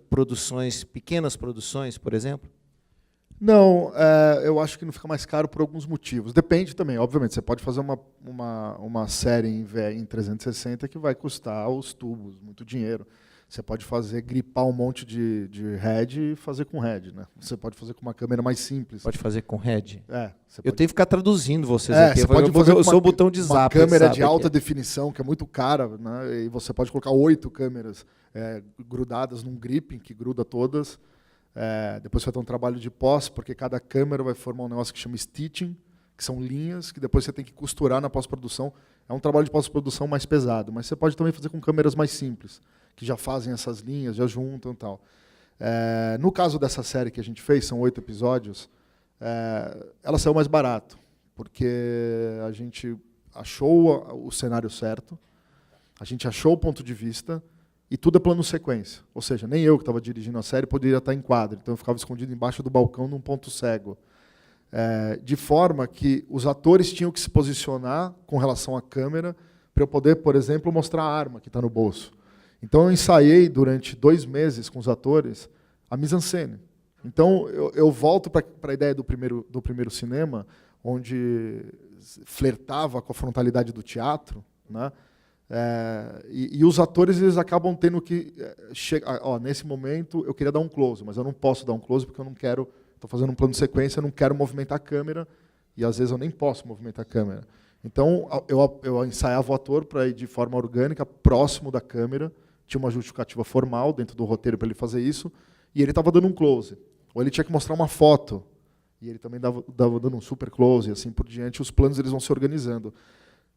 Speaker 1: pequenas produções, por exemplo?
Speaker 3: Não, eu acho que não fica mais caro por alguns motivos. Depende também, obviamente, você pode fazer uma série em 360 que vai custar os tubos, muito dinheiro. Você pode gripar um monte de head e fazer com head, né? Você pode fazer com uma câmera mais simples.
Speaker 1: Pode fazer com head?
Speaker 3: Você
Speaker 1: Eu tenho que ficar traduzindo vocês aqui.
Speaker 3: Você pode fazer
Speaker 1: eu sou o botão de zap.
Speaker 3: Uma câmera de alta definição, que é muito cara, né? E você pode colocar 8 câmeras grudadas num gripping, que gruda todas. Depois vai ter um trabalho de pós, porque cada câmera vai formar um negócio que chama stitching, que são linhas, que depois você tem que costurar na pós-produção. É um trabalho de pós-produção mais pesado, mas você pode também fazer com câmeras mais simples, que já fazem essas linhas, já juntam e tal. No caso dessa série que a gente fez, são 8 episódios, ela saiu mais barato, porque a gente achou o cenário certo, a gente achou o ponto de vista, e tudo é plano sequência. Ou seja, nem eu que estava dirigindo a série poderia estar em quadro, então eu ficava escondido embaixo do balcão num ponto cego. De forma que os atores tinham que se posicionar com relação à câmera para eu poder, por exemplo, mostrar a arma que está no bolso. Então eu ensaiei durante 2 meses com os atores a mise-en-scène. Então eu volto para a ideia do primeiro cinema, onde flertava com a frontalidade do teatro, né? E os atores eles acabam tendo que chegar. Nesse momento eu queria dar um close, mas eu não posso dar um close porque eu não quero. Estou fazendo um plano de sequência, eu não quero movimentar a câmera e às vezes eu nem posso movimentar a câmera. Então eu ensaiava o ator para ir de forma orgânica, próximo da câmera. Tinha uma justificativa formal dentro do roteiro para ele fazer isso e ele estava dando um close. Ou ele tinha que mostrar uma foto e ele também dava dando um super close e assim por diante. Os planos eles vão se organizando.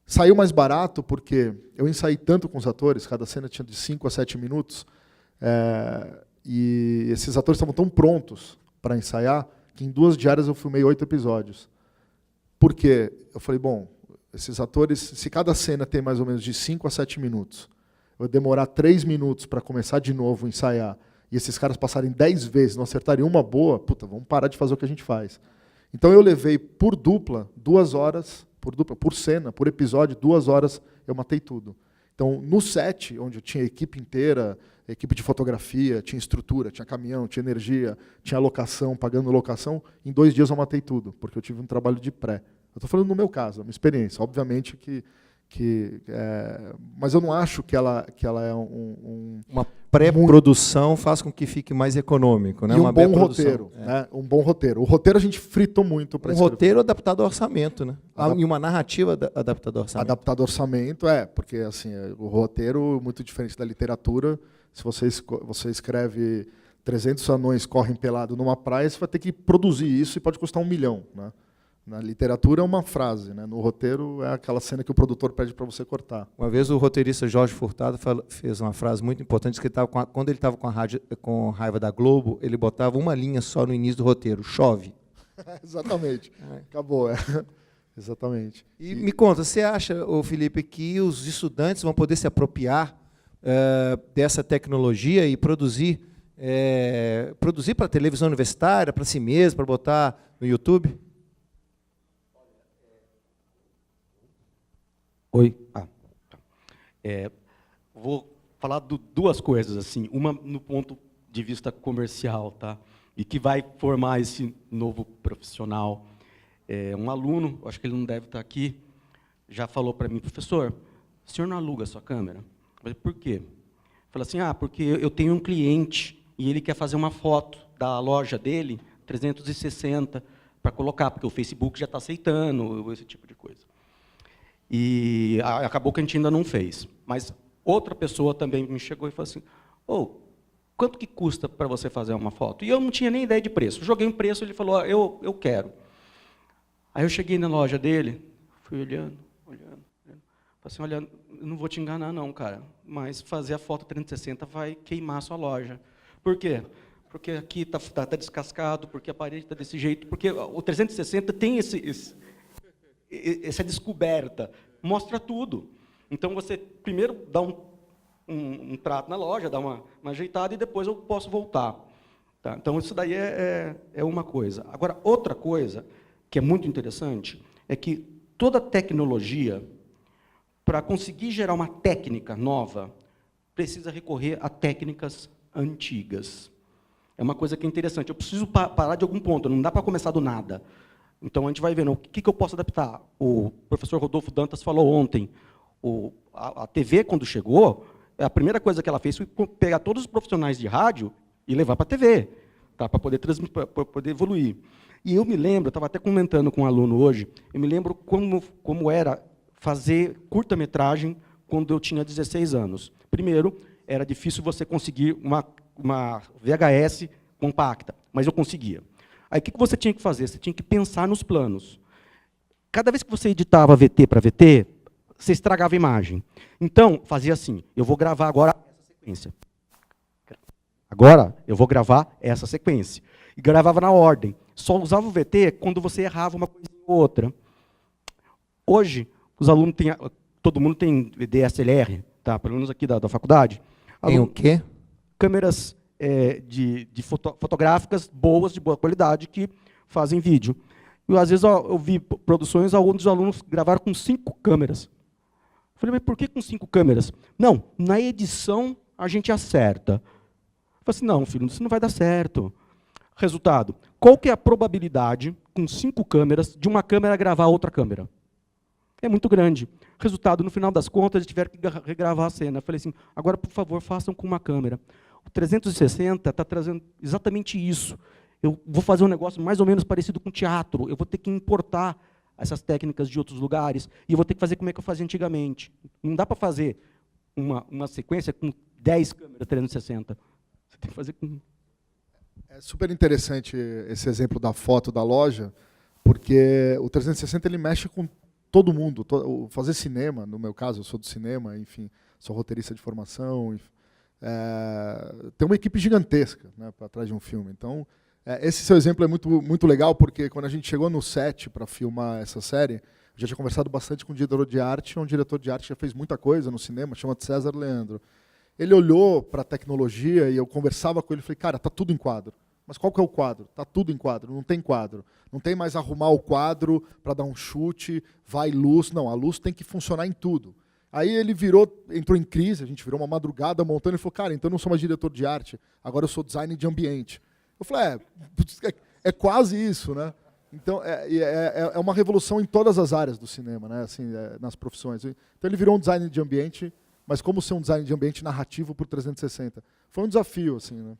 Speaker 3: Saiu mais barato porque eu ensaiei tanto com os atores, cada cena tinha de 5 a 7 minutos, e esses atores estavam tão prontos para ensaiar que em 2 diárias eu filmei 8 episódios. Por quê? Eu falei, bom, esses atores, se cada cena tem mais ou menos de 5 a 7 minutos, eu vou demorar 3 minutos para começar de novo a ensaiar e esses caras passarem 10 vezes, não acertarem uma boa, puta, vamos parar de fazer o que a gente faz. Então eu levei por dupla 2 horas, por cena, por episódio, 2 horas eu matei tudo. Então no set, onde eu tinha equipe inteira, equipe de fotografia, tinha estrutura, tinha caminhão, tinha energia, tinha locação, pagando locação, em 2 dias eu matei tudo, porque eu tive um trabalho de pré. Eu estou falando no meu caso, é uma experiência. Obviamente mas eu não acho que ela é
Speaker 1: uma pré-produção faz com que fique mais econômico, né?
Speaker 3: E um
Speaker 1: uma
Speaker 3: bom roteiro, né? Um bom roteiro. O roteiro a gente fritou muito para escrever.
Speaker 1: Roteiro adaptado ao orçamento, né? E uma narrativa adaptada ao orçamento.
Speaker 3: Adaptado ao orçamento, porque assim, o roteiro muito diferente da literatura. Se você escreve 300 anões correm pelado numa praia, você vai ter que produzir isso e pode custar 1 milhão, né? Na literatura é uma frase, né? No roteiro é aquela cena que o produtor pede para você cortar.
Speaker 1: Uma vez o roteirista Jorge Furtado fez uma frase muito importante, que quando ele estava com raiva da Globo, ele botava uma linha só no início do roteiro: chove.
Speaker 3: Exatamente. Acabou. Exatamente.
Speaker 1: E me conta, você acha, Felipe, que os estudantes vão poder se apropriar dessa tecnologia e produzir para televisão universitária, para si mesmo, para botar no YouTube?
Speaker 5: Oi. Vou falar de 2 coisas, assim. Uma no ponto de vista comercial, tá? E que vai formar esse novo profissional. Um aluno, acho que ele não deve estar aqui, já falou para mim: professor, o senhor não aluga a sua câmera? Eu falei: por quê? Ele falou assim: porque eu tenho um cliente e ele quer fazer uma foto da loja dele, 360, para colocar, porque o Facebook já está aceitando, esse tipo de coisa. E acabou que a gente ainda não fez. Mas outra pessoa também me chegou e falou assim: quanto que custa para você fazer uma foto? E eu não tinha nem ideia de preço. Joguei um preço, ele falou: eu quero. Aí eu cheguei na loja dele, fui olhando. Falei assim: olha, eu não vou te enganar não, cara, mas fazer a foto 360 vai queimar a sua loja. Por quê? Porque aqui está descascado, porque a parede está desse jeito, porque o 360 tem essa descoberta, mostra tudo. Então, você primeiro dá um trato na loja, dá uma ajeitada, e depois eu posso voltar. Tá? Então, isso daí é uma coisa. Agora, outra coisa que é muito interessante é que toda tecnologia, para conseguir gerar uma técnica nova, precisa recorrer a técnicas antigas. É uma coisa que é interessante. Eu preciso parar de algum ponto, não dá para começar do nada. Então, a gente vai vendo o que eu posso adaptar. O professor Rodolfo Dantas falou ontem, a TV, quando chegou, a primeira coisa que ela fez foi pegar todos os profissionais de rádio e levar para a TV, tá, para poder transmitir, para poder evoluir. E eu me lembro, eu estava até comentando com um aluno hoje, eu me lembro como era fazer curta-metragem quando eu tinha 16 anos. Primeiro, era difícil você conseguir uma VHS compacta, mas eu conseguia. Aí, o que você tinha que fazer? Você tinha que pensar nos planos. Cada vez que você editava VT para VT, você estragava a imagem. Então, fazia assim: eu vou gravar agora essa sequência. Agora, eu vou gravar essa sequência. E gravava na ordem. Só usava o VT quando você errava uma coisa ou outra. Hoje, os alunos todo mundo tem DSLR, tá? Pelo menos aqui da faculdade.
Speaker 1: Tem o quê?
Speaker 5: Câmeras fotográficas boas, de boa qualidade, que fazem vídeo. E, às vezes eu vi produções onde os alunos gravaram com 5 câmeras. Eu falei: mas por que com 5 câmeras? Não, na edição a gente acerta. Eu falei assim: não, filho, isso não vai dar certo. Resultado: qual que é a probabilidade, com 5 câmeras, de uma câmera gravar outra câmera? É muito grande. Resultado: no final das contas, eles tiveram que regravar a cena. Eu falei assim: agora, por favor, façam com uma câmera. O 360 está trazendo exatamente isso. Eu vou fazer um negócio mais ou menos parecido com teatro. Eu vou ter que importar essas técnicas de outros lugares e eu vou ter que fazer como é que eu fazia antigamente. Não dá para fazer uma sequência com 10 câmeras 360. Você tem que fazer com...
Speaker 3: É super interessante esse exemplo da foto da loja, porque o 360 ele mexe com todo mundo. Fazer cinema, no meu caso, eu sou do cinema, enfim, sou roteirista de formação, enfim, tem uma equipe gigantesca, né, para trás de um filme. Então, esse seu exemplo é muito, muito legal, porque quando a gente chegou no set para filmar essa série, eu já tinha conversado bastante com o diretor de arte, um diretor de arte que já fez muita coisa no cinema, chama César Leandro. Ele olhou para a tecnologia e eu conversava com ele e falei, cara, tá tudo em quadro. Mas qual que é o quadro? Tá tudo em quadro, não tem quadro. Não tem mais arrumar o quadro para dar um chute, vai luz. Não, a luz tem que funcionar em tudo. Aí ele entrou em crise, a gente virou uma madrugada montando e falou, cara, então eu não sou mais diretor de arte, agora eu sou designer de ambiente. Eu falei, é quase isso, né? Então, é uma revolução em todas as áreas do cinema, né? Assim, nas profissões. Então ele virou um designer de ambiente, mas como ser um designer de ambiente narrativo por 360? Foi um desafio, assim, né?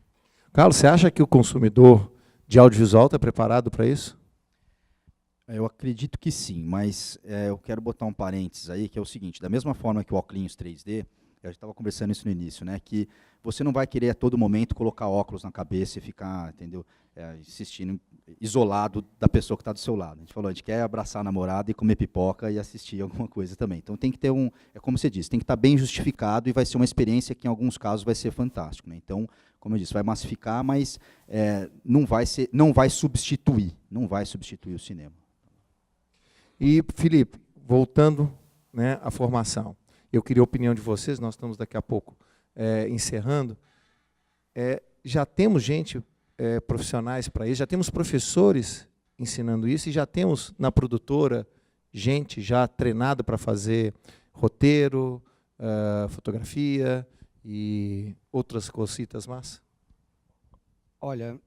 Speaker 1: Carlos, você acha que o consumidor de audiovisual está preparado para isso?
Speaker 4: Eu acredito que sim, mas eu quero botar um parênteses aí, que é o seguinte, da mesma forma que o óculos 3D, eu já estava conversando isso no início, né, que você não vai querer a todo momento colocar óculos na cabeça e ficar, entendeu, assistindo isolado da pessoa que está do seu lado. A gente falou, a gente quer abraçar a namorada e comer pipoca e assistir alguma coisa também. Então tem que ter é como você disse, tem que estar bem justificado e vai ser uma experiência que em alguns casos vai ser fantástico, né? Então, como eu disse, vai massificar, mas não vai substituir o cinema.
Speaker 1: E, Felipe, voltando, né, à formação, eu queria a opinião de vocês, nós estamos daqui a pouco encerrando. Já temos gente, profissionais para isso, já temos professores ensinando isso, e já temos na produtora gente já treinada para fazer roteiro, fotografia e outras cositas mais?
Speaker 5: Olha,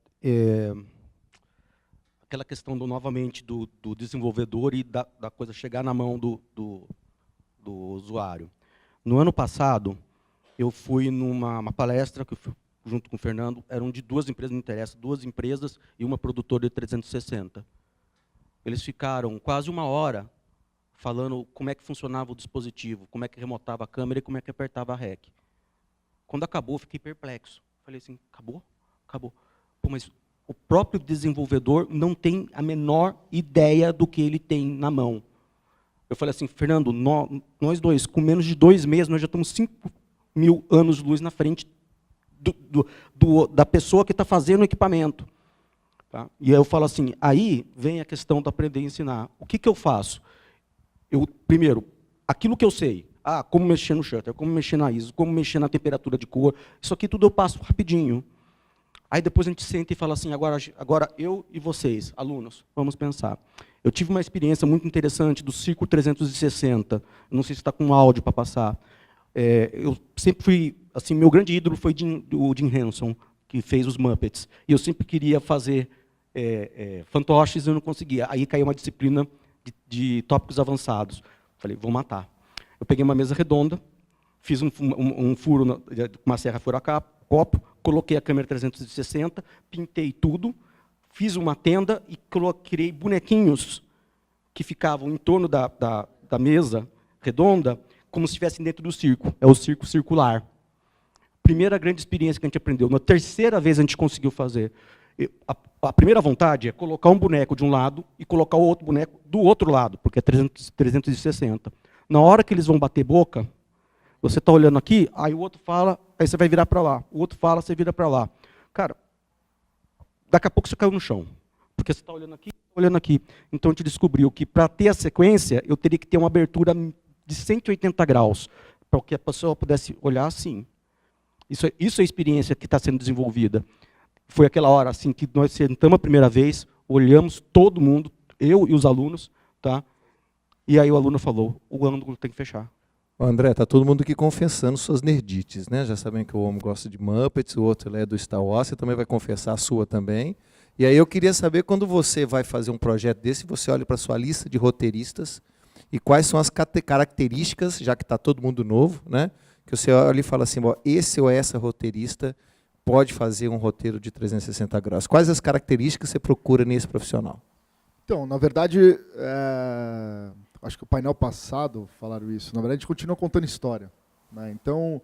Speaker 5: aquela questão novamente do desenvolvedor e da coisa chegar na mão do usuário. No ano passado, eu fui numa palestra, que eu fui junto com o Fernando, eram de duas empresas, me interessa, duas empresas e uma produtora de 360. Eles ficaram quase uma hora falando como é que funcionava o dispositivo, como é que remotava a câmera e como é que apertava a REC. Quando acabou, eu fiquei perplexo. Falei assim, acabou? Acabou. Pô, mas o próprio desenvolvedor não tem a menor ideia do que ele tem na mão. Eu falei assim, Fernando, nós dois, com menos de 2 meses, nós já estamos 5.000 anos-luz na frente da pessoa que está fazendo o equipamento. Tá? E aí eu falo assim, aí vem a questão do aprender a ensinar. O que eu faço? Primeiro, aquilo que eu sei, como mexer no shutter, como mexer na ISO, como mexer na temperatura de cor, isso aqui tudo eu passo rapidinho. Aí depois a gente senta e fala assim, agora eu e vocês, alunos, vamos pensar. Eu tive uma experiência muito interessante do Círculo 360, não sei se está com áudio para passar. Eu sempre fui, assim, meu grande ídolo foi o Jim Henson, que fez os Muppets. E eu sempre queria fazer fantoches e eu não conseguia. Aí caiu uma disciplina de tópicos avançados. Falei, vou matar. Eu peguei uma mesa redonda, fiz um furo, uma serra fura-copo, coloquei a câmera 360, pintei tudo, fiz uma tenda e criei bonequinhos que ficavam em torno da mesa redonda, como se estivessem dentro do circo. É o circo circular. Primeira grande experiência que a gente aprendeu. Na terceira vez a gente conseguiu fazer. A primeira vontade é colocar um boneco de um lado e colocar o outro boneco do outro lado, porque é 360. Na hora que eles vão bater boca, você está olhando aqui, aí o outro fala, aí você vai virar para lá. O outro fala, você vira para lá. Cara, daqui a pouco você caiu no chão. Porque você está olhando aqui, olhando aqui. Então a gente descobriu que para ter a sequência, eu teria que ter uma abertura de 180 graus, para que a pessoa pudesse olhar assim. Isso é a experiência que está sendo desenvolvida. Foi aquela hora assim que nós sentamos a primeira vez, olhamos todo mundo, eu e os alunos, tá? E aí o aluno falou, o ângulo tem que fechar.
Speaker 1: André, está todo mundo aqui confessando suas nerdites, né? Já sabem que o homem gosta de Muppets, o outro é do Star Wars, você também vai confessar a sua também. E aí eu queria saber, quando você vai fazer um projeto desse, você olha para a sua lista de roteiristas e quais são as características, já que está todo mundo novo, né? Que você olha e fala assim, esse ou essa roteirista pode fazer um roteiro de 360 graus. Quais as características você procura nesse profissional?
Speaker 3: Então, na verdade, acho que o painel passado falaram isso. Na verdade, a gente continua contando história, né? Então,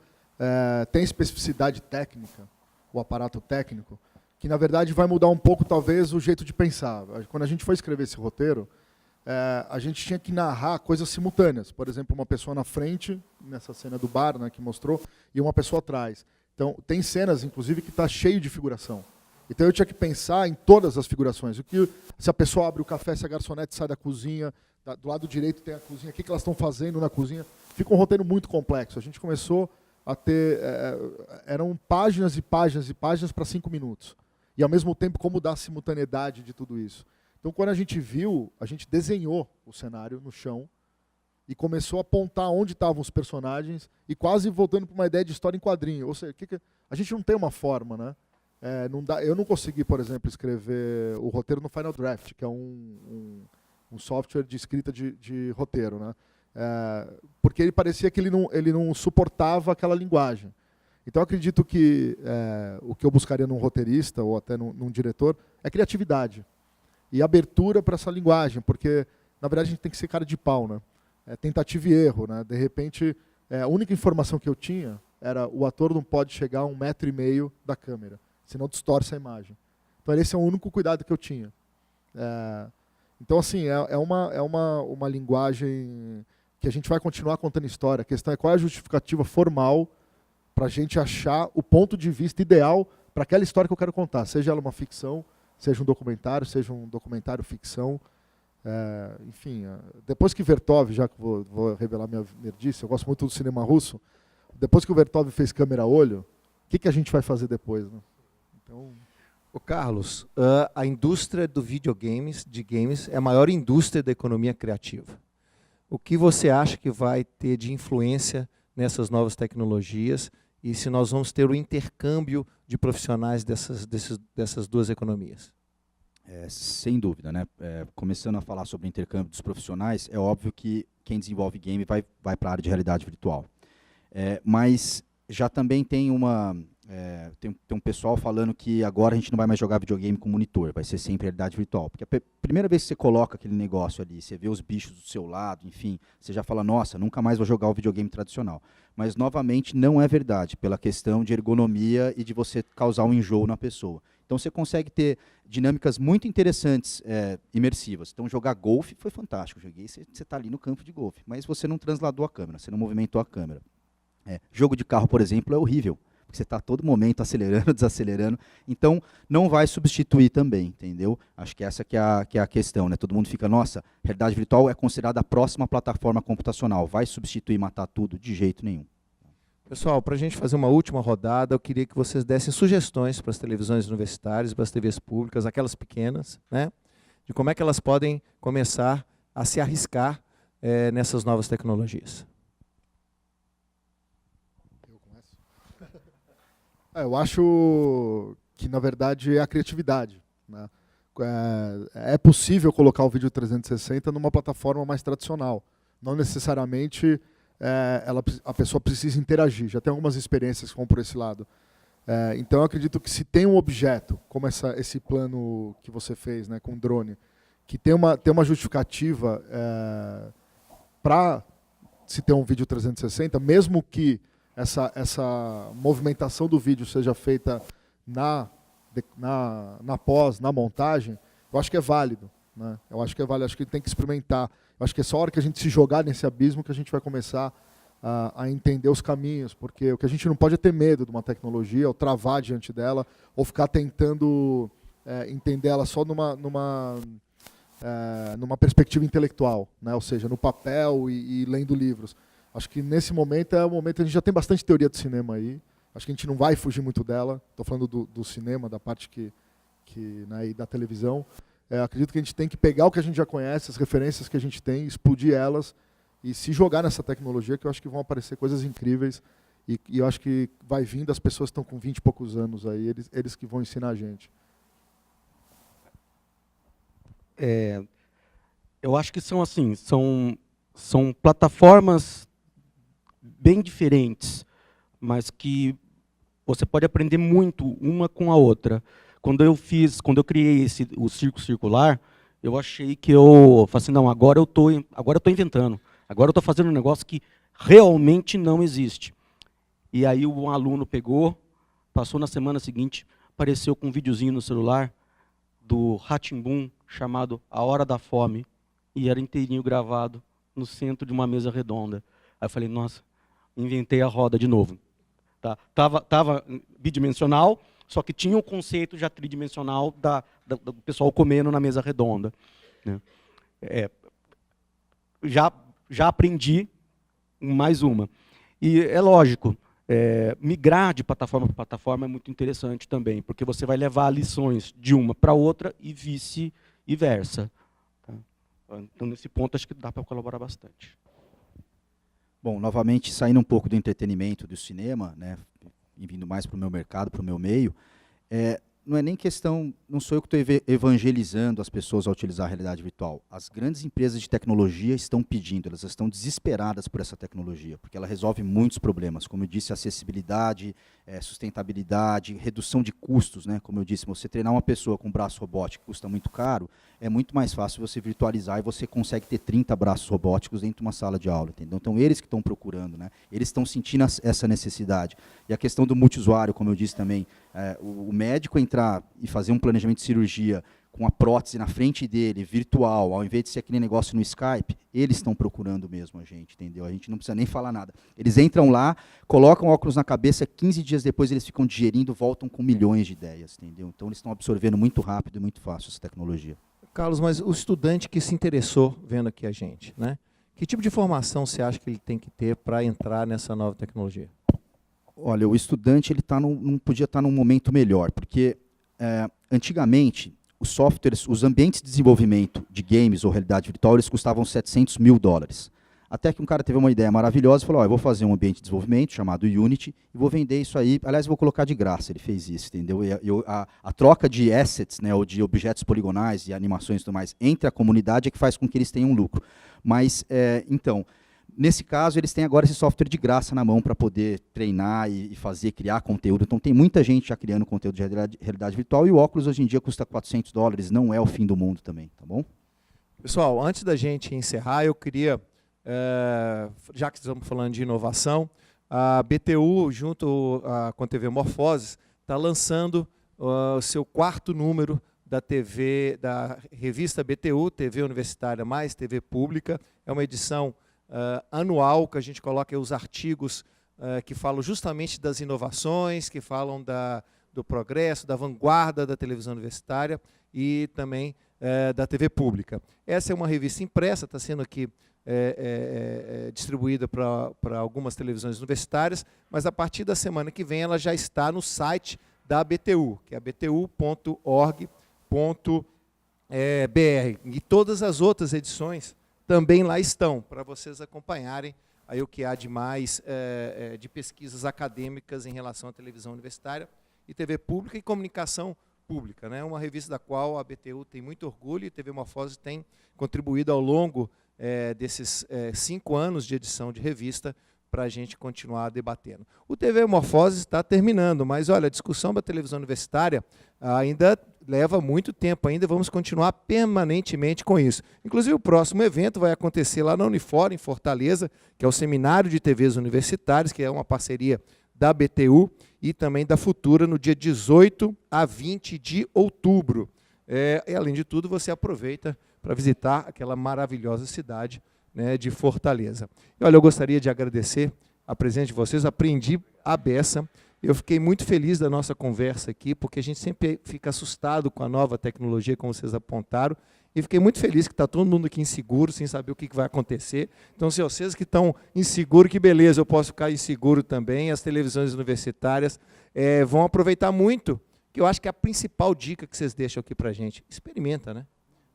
Speaker 3: tem especificidade técnica, o aparato técnico, que, na verdade, vai mudar um pouco, talvez, o jeito de pensar. Quando a gente foi escrever esse roteiro, a gente tinha que narrar coisas simultâneas. Por exemplo, uma pessoa na frente, nessa cena do bar, né, que mostrou, e uma pessoa atrás. Então, tem cenas, inclusive, que está cheio de figuração. Então, eu tinha que pensar em todas as figurações. Se a pessoa abre o café, se a garçonete sai da cozinha, do lado direito tem a cozinha, o que elas estão fazendo na cozinha. Fica um roteiro muito complexo. A gente começou a ter... eram páginas e páginas e páginas para 5 minutos. E, ao mesmo tempo, como dar a simultaneidade de tudo isso. Então, quando a gente viu, a gente desenhou o cenário no chão e começou a apontar onde estavam os personagens e quase voltando para uma ideia de história em quadrinho. Ou seja, a gente não tem uma forma, né? Eu não consegui, por exemplo, escrever o roteiro no Final Draft, que é um software de escrita de roteiro, né? Porque ele parecia que ele não suportava aquela linguagem. Então, eu acredito que o que eu buscaria num roteirista ou até num diretor é criatividade e abertura para essa linguagem, porque, na verdade, a gente tem que ser cara de pau, né? Tentativa e erro, né? De repente, a única informação que eu tinha era o ator não pode chegar a 1,5 metro da câmera, senão distorce a imagem. Então, esse é o único cuidado que eu tinha. Então, assim, é uma linguagem que a gente vai continuar contando história. A questão é qual é a justificativa formal para a gente achar o ponto de vista ideal para aquela história que eu quero contar, seja ela uma ficção, seja um documentário ficção. Enfim, depois que Vertov, já que vou revelar minha merdice, eu gosto muito do cinema russo, depois que o Vertov fez câmera a olho, o que a gente vai fazer depois? Né? Então...
Speaker 1: Ô Carlos, a indústria do de games, é a maior indústria da economia criativa. O que você acha que vai ter de influência nessas novas tecnologias e se nós vamos ter o intercâmbio de profissionais dessas duas economias?
Speaker 4: Sem dúvida, né? Começando a falar sobre o intercâmbio dos profissionais, é óbvio que quem desenvolve game vai para a área de realidade virtual. Mas já também tem tem um pessoal falando que agora a gente não vai mais jogar videogame com monitor, vai ser sempre realidade virtual. Porque a primeira vez que você coloca aquele negócio ali, você vê os bichos do seu lado, enfim, você já fala, nossa, nunca mais vou jogar o videogame tradicional. Mas, novamente, não é verdade, pela questão de ergonomia e de você causar um enjoo na pessoa. Então, você consegue ter dinâmicas muito interessantes, imersivas. Então, jogar golfe foi fantástico. Você está ali no campo de golfe, mas você não transladou a câmera, você não movimentou a câmera. Jogo de carro, por exemplo, é horrível. Porque você está a todo momento acelerando, desacelerando. Então, não vai substituir também, entendeu? Acho que essa que é a questão, né? Todo mundo fica, nossa, realidade virtual é considerada a próxima plataforma computacional. Vai substituir e matar tudo? De jeito nenhum.
Speaker 1: Pessoal, para a gente fazer uma última rodada, eu queria que vocês dessem sugestões para as televisões universitárias, para as TVs públicas, aquelas pequenas, né? De como é que elas podem começar a se arriscar nessas novas tecnologias.
Speaker 3: Eu acho que, na verdade, é a criatividade. Né? É possível colocar o vídeo 360 numa plataforma mais tradicional. Não necessariamente a pessoa precisa interagir. Já tem algumas experiências que vão por esse lado. Então, eu acredito que se tem um objeto, como esse plano que você fez, né, com drone, que tem uma justificativa para se ter um vídeo 360, mesmo que essa movimentação do vídeo seja feita na pós, na montagem, eu acho que é válido. Né? Eu acho que é válido, acho que tem que experimentar. Eu acho que é só a hora que a gente se jogar nesse abismo que a gente vai começar a entender os caminhos, porque o que a gente não pode é ter medo de uma tecnologia, ou travar diante dela, ou ficar tentando entender ela só numa perspectiva intelectual, né? Ou seja, no papel e lendo livros. Acho que nesse momento a gente já tem bastante teoria do cinema aí. Acho que a gente não vai fugir muito dela. Estou falando do cinema, da parte né, e da televisão. Acredito que a gente tem que pegar o que a gente já conhece, as referências que a gente tem, explodir elas e se jogar nessa tecnologia, que eu acho que vão aparecer coisas incríveis. E eu acho que vai vindo, as pessoas que estão com 20 e poucos anos aí, eles que vão ensinar a gente.
Speaker 5: Eu acho que são assim, são plataformas bem diferentes, mas que você pode aprender muito uma com a outra. Quando eu criei o Círculo Circular, eu achei que eu falei assim, não, agora eu estou inventando, agora eu estou fazendo um negócio que realmente não existe. E aí um aluno pegou, passou na semana seguinte, apareceu com um videozinho no celular do Rá-Tim-Bum, chamado A Hora da Fome, e era inteirinho gravado no centro de uma mesa redonda. Aí eu falei, nossa, inventei a roda de novo. Tá? Tava bidimensional, só que tinha o conceito já tridimensional do pessoal comendo na mesa redonda. Né? Já aprendi mais uma. E é lógico, Migrar de plataforma para plataforma é muito interessante também, porque você vai levar lições de uma para outra e vice-versa. Tá? Então, nesse ponto, acho que dá para colaborar bastante.
Speaker 4: Bom, novamente, saindo um pouco do entretenimento, do cinema, né, e vindo mais para o meu mercado, para o meu meio, não é nem questão, não sou eu que estou evangelizando as pessoas a utilizar a realidade virtual. As grandes empresas de tecnologia estão pedindo, elas estão desesperadas por essa tecnologia, porque ela resolve muitos problemas, como eu disse, acessibilidade, sustentabilidade, redução de custos, né? Como eu disse, você treinar uma pessoa com um braço robótico que custa muito caro, é muito mais fácil você virtualizar e você consegue ter 30 braços robóticos dentro de uma sala de aula, entendeu? Então, eles que estão procurando, né? Eles estão sentindo essa necessidade. E a questão do multiusuário, como eu disse também, o médico entrar e fazer um planejamento de cirurgia com a prótese na frente dele, virtual, ao invés de ser aquele negócio no Skype, eles estão procurando mesmo a gente, entendeu? A gente não precisa nem falar nada. Eles entram lá, colocam óculos na cabeça, 15 dias depois eles ficam digerindo, voltam com milhões de ideias, entendeu? Então eles estão absorvendo muito rápido e muito fácil essa tecnologia.
Speaker 1: Carlos, mas o estudante que se interessou vendo aqui a gente, né? Que tipo de formação você acha que ele tem que ter para entrar nessa nova tecnologia?
Speaker 4: Olha, o estudante ele não podia estar num momento melhor, porque antigamente os softwares, os ambientes de desenvolvimento de games ou realidade virtual, eles custavam $700 mil. Até que um cara teve uma ideia maravilhosa e falou, eu vou fazer um ambiente de desenvolvimento chamado Unity e vou vender isso aí, aliás, vou colocar de graça. Ele fez isso, entendeu? E a troca de assets, né, ou de objetos poligonais e animações e tudo mais, entre a comunidade é que faz com que eles tenham lucro. Mas, então, nesse caso, eles têm agora esse software de graça na mão para poder treinar e criar conteúdo. Então, tem muita gente já criando conteúdo de realidade virtual e o óculos hoje em dia custa $400, não é o fim do mundo também, tá bom?
Speaker 1: Pessoal, antes da gente encerrar, eu queria, já que estamos falando de inovação, a BTU, junto com a TV Morfoses, está lançando o seu 4º número da revista BTU, TV Universitária mais TV Pública. É uma edição anual, que a gente coloca os artigos que falam justamente das inovações, que falam do progresso, da vanguarda da televisão universitária e também da TV pública. Essa é uma revista impressa, está sendo aqui distribuída para algumas televisões universitárias, mas a partir da semana que vem ela já está no site da BTU, que é btu.org.br. E todas as outras edições também lá estão, para vocês acompanharem aí o que há de mais de pesquisas acadêmicas em relação à televisão universitária e TV pública e comunicação pública, né? Uma revista da qual a BTU tem muito orgulho e a TV Morfoses tem contribuído ao longo desses 5 anos de edição de revista para a gente continuar debatendo. O TV Morfoses está terminando, mas olha, a discussão da televisão universitária ainda leva muito tempo, ainda vamos continuar permanentemente com isso. Inclusive o próximo evento vai acontecer lá na Unifor, em Fortaleza, que é o Seminário de TVs Universitários, que é uma parceria da BTU e também da Futura, no dia 18 a 20 de outubro. E, além de tudo, você aproveita para visitar aquela maravilhosa cidade, né, de Fortaleza. E, olha, eu gostaria de agradecer a presença de vocês, aprendi a beça. Eu fiquei muito feliz da nossa conversa aqui, porque a gente sempre fica assustado com a nova tecnologia, como vocês apontaram, e fiquei muito feliz que está todo mundo aqui inseguro, sem saber o que vai acontecer. Então, se vocês que estão inseguros, que beleza, eu posso ficar inseguro também. As televisões universitárias vão aproveitar muito, que eu acho que é a principal dica que vocês deixam aqui para a gente. Experimenta, né?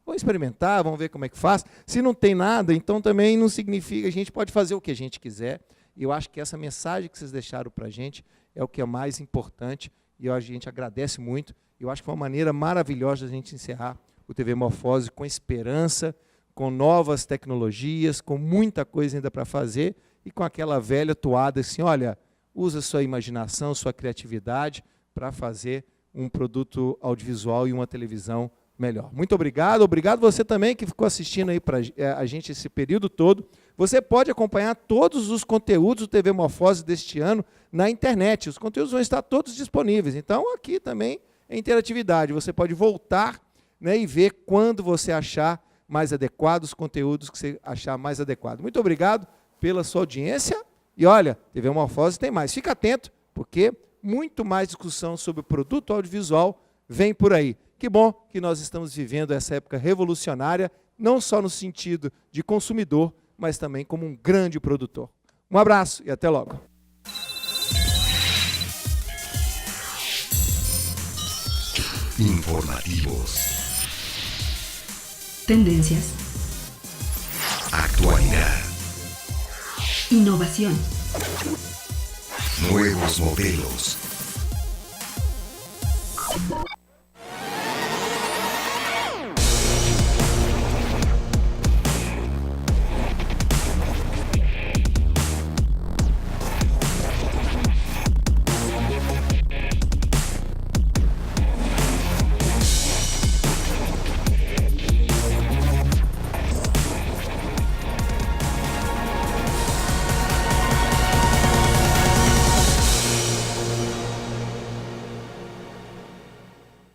Speaker 1: Vamos experimentar, vamos ver como é que faz. Se não tem nada, então também não significa, a gente pode fazer o que a gente quiser. E eu acho que essa mensagem que vocês deixaram para a gente é o que é mais importante, e a gente agradece muito. Eu acho que foi uma maneira maravilhosa de a gente encerrar o TV Morfose com esperança, com novas tecnologias, com muita coisa ainda para fazer, e com aquela velha toada assim, olha, usa sua imaginação, sua criatividade para fazer um produto audiovisual e uma televisão melhor. Muito obrigado. Obrigado você também que ficou assistindo aí para a gente esse período todo. Você pode acompanhar todos os conteúdos do TV Morfose deste ano na internet. Os conteúdos vão estar todos disponíveis. Então, aqui também é interatividade. Você pode voltar, né, e ver quando você achar mais adequado, os conteúdos que você achar mais adequado. Muito obrigado pela sua audiência. E olha, TV Morfose tem mais. Fica atento, porque muito mais discussão sobre o produto audiovisual vem por aí. Que bom que nós estamos vivendo essa época revolucionária, não só no sentido de consumidor, mas também como um grande produtor. Um abraço e até logo.
Speaker 6: Informativos.
Speaker 7: Tendencias.
Speaker 6: Actualidad.
Speaker 7: Innovación.
Speaker 6: Nuevos modelos.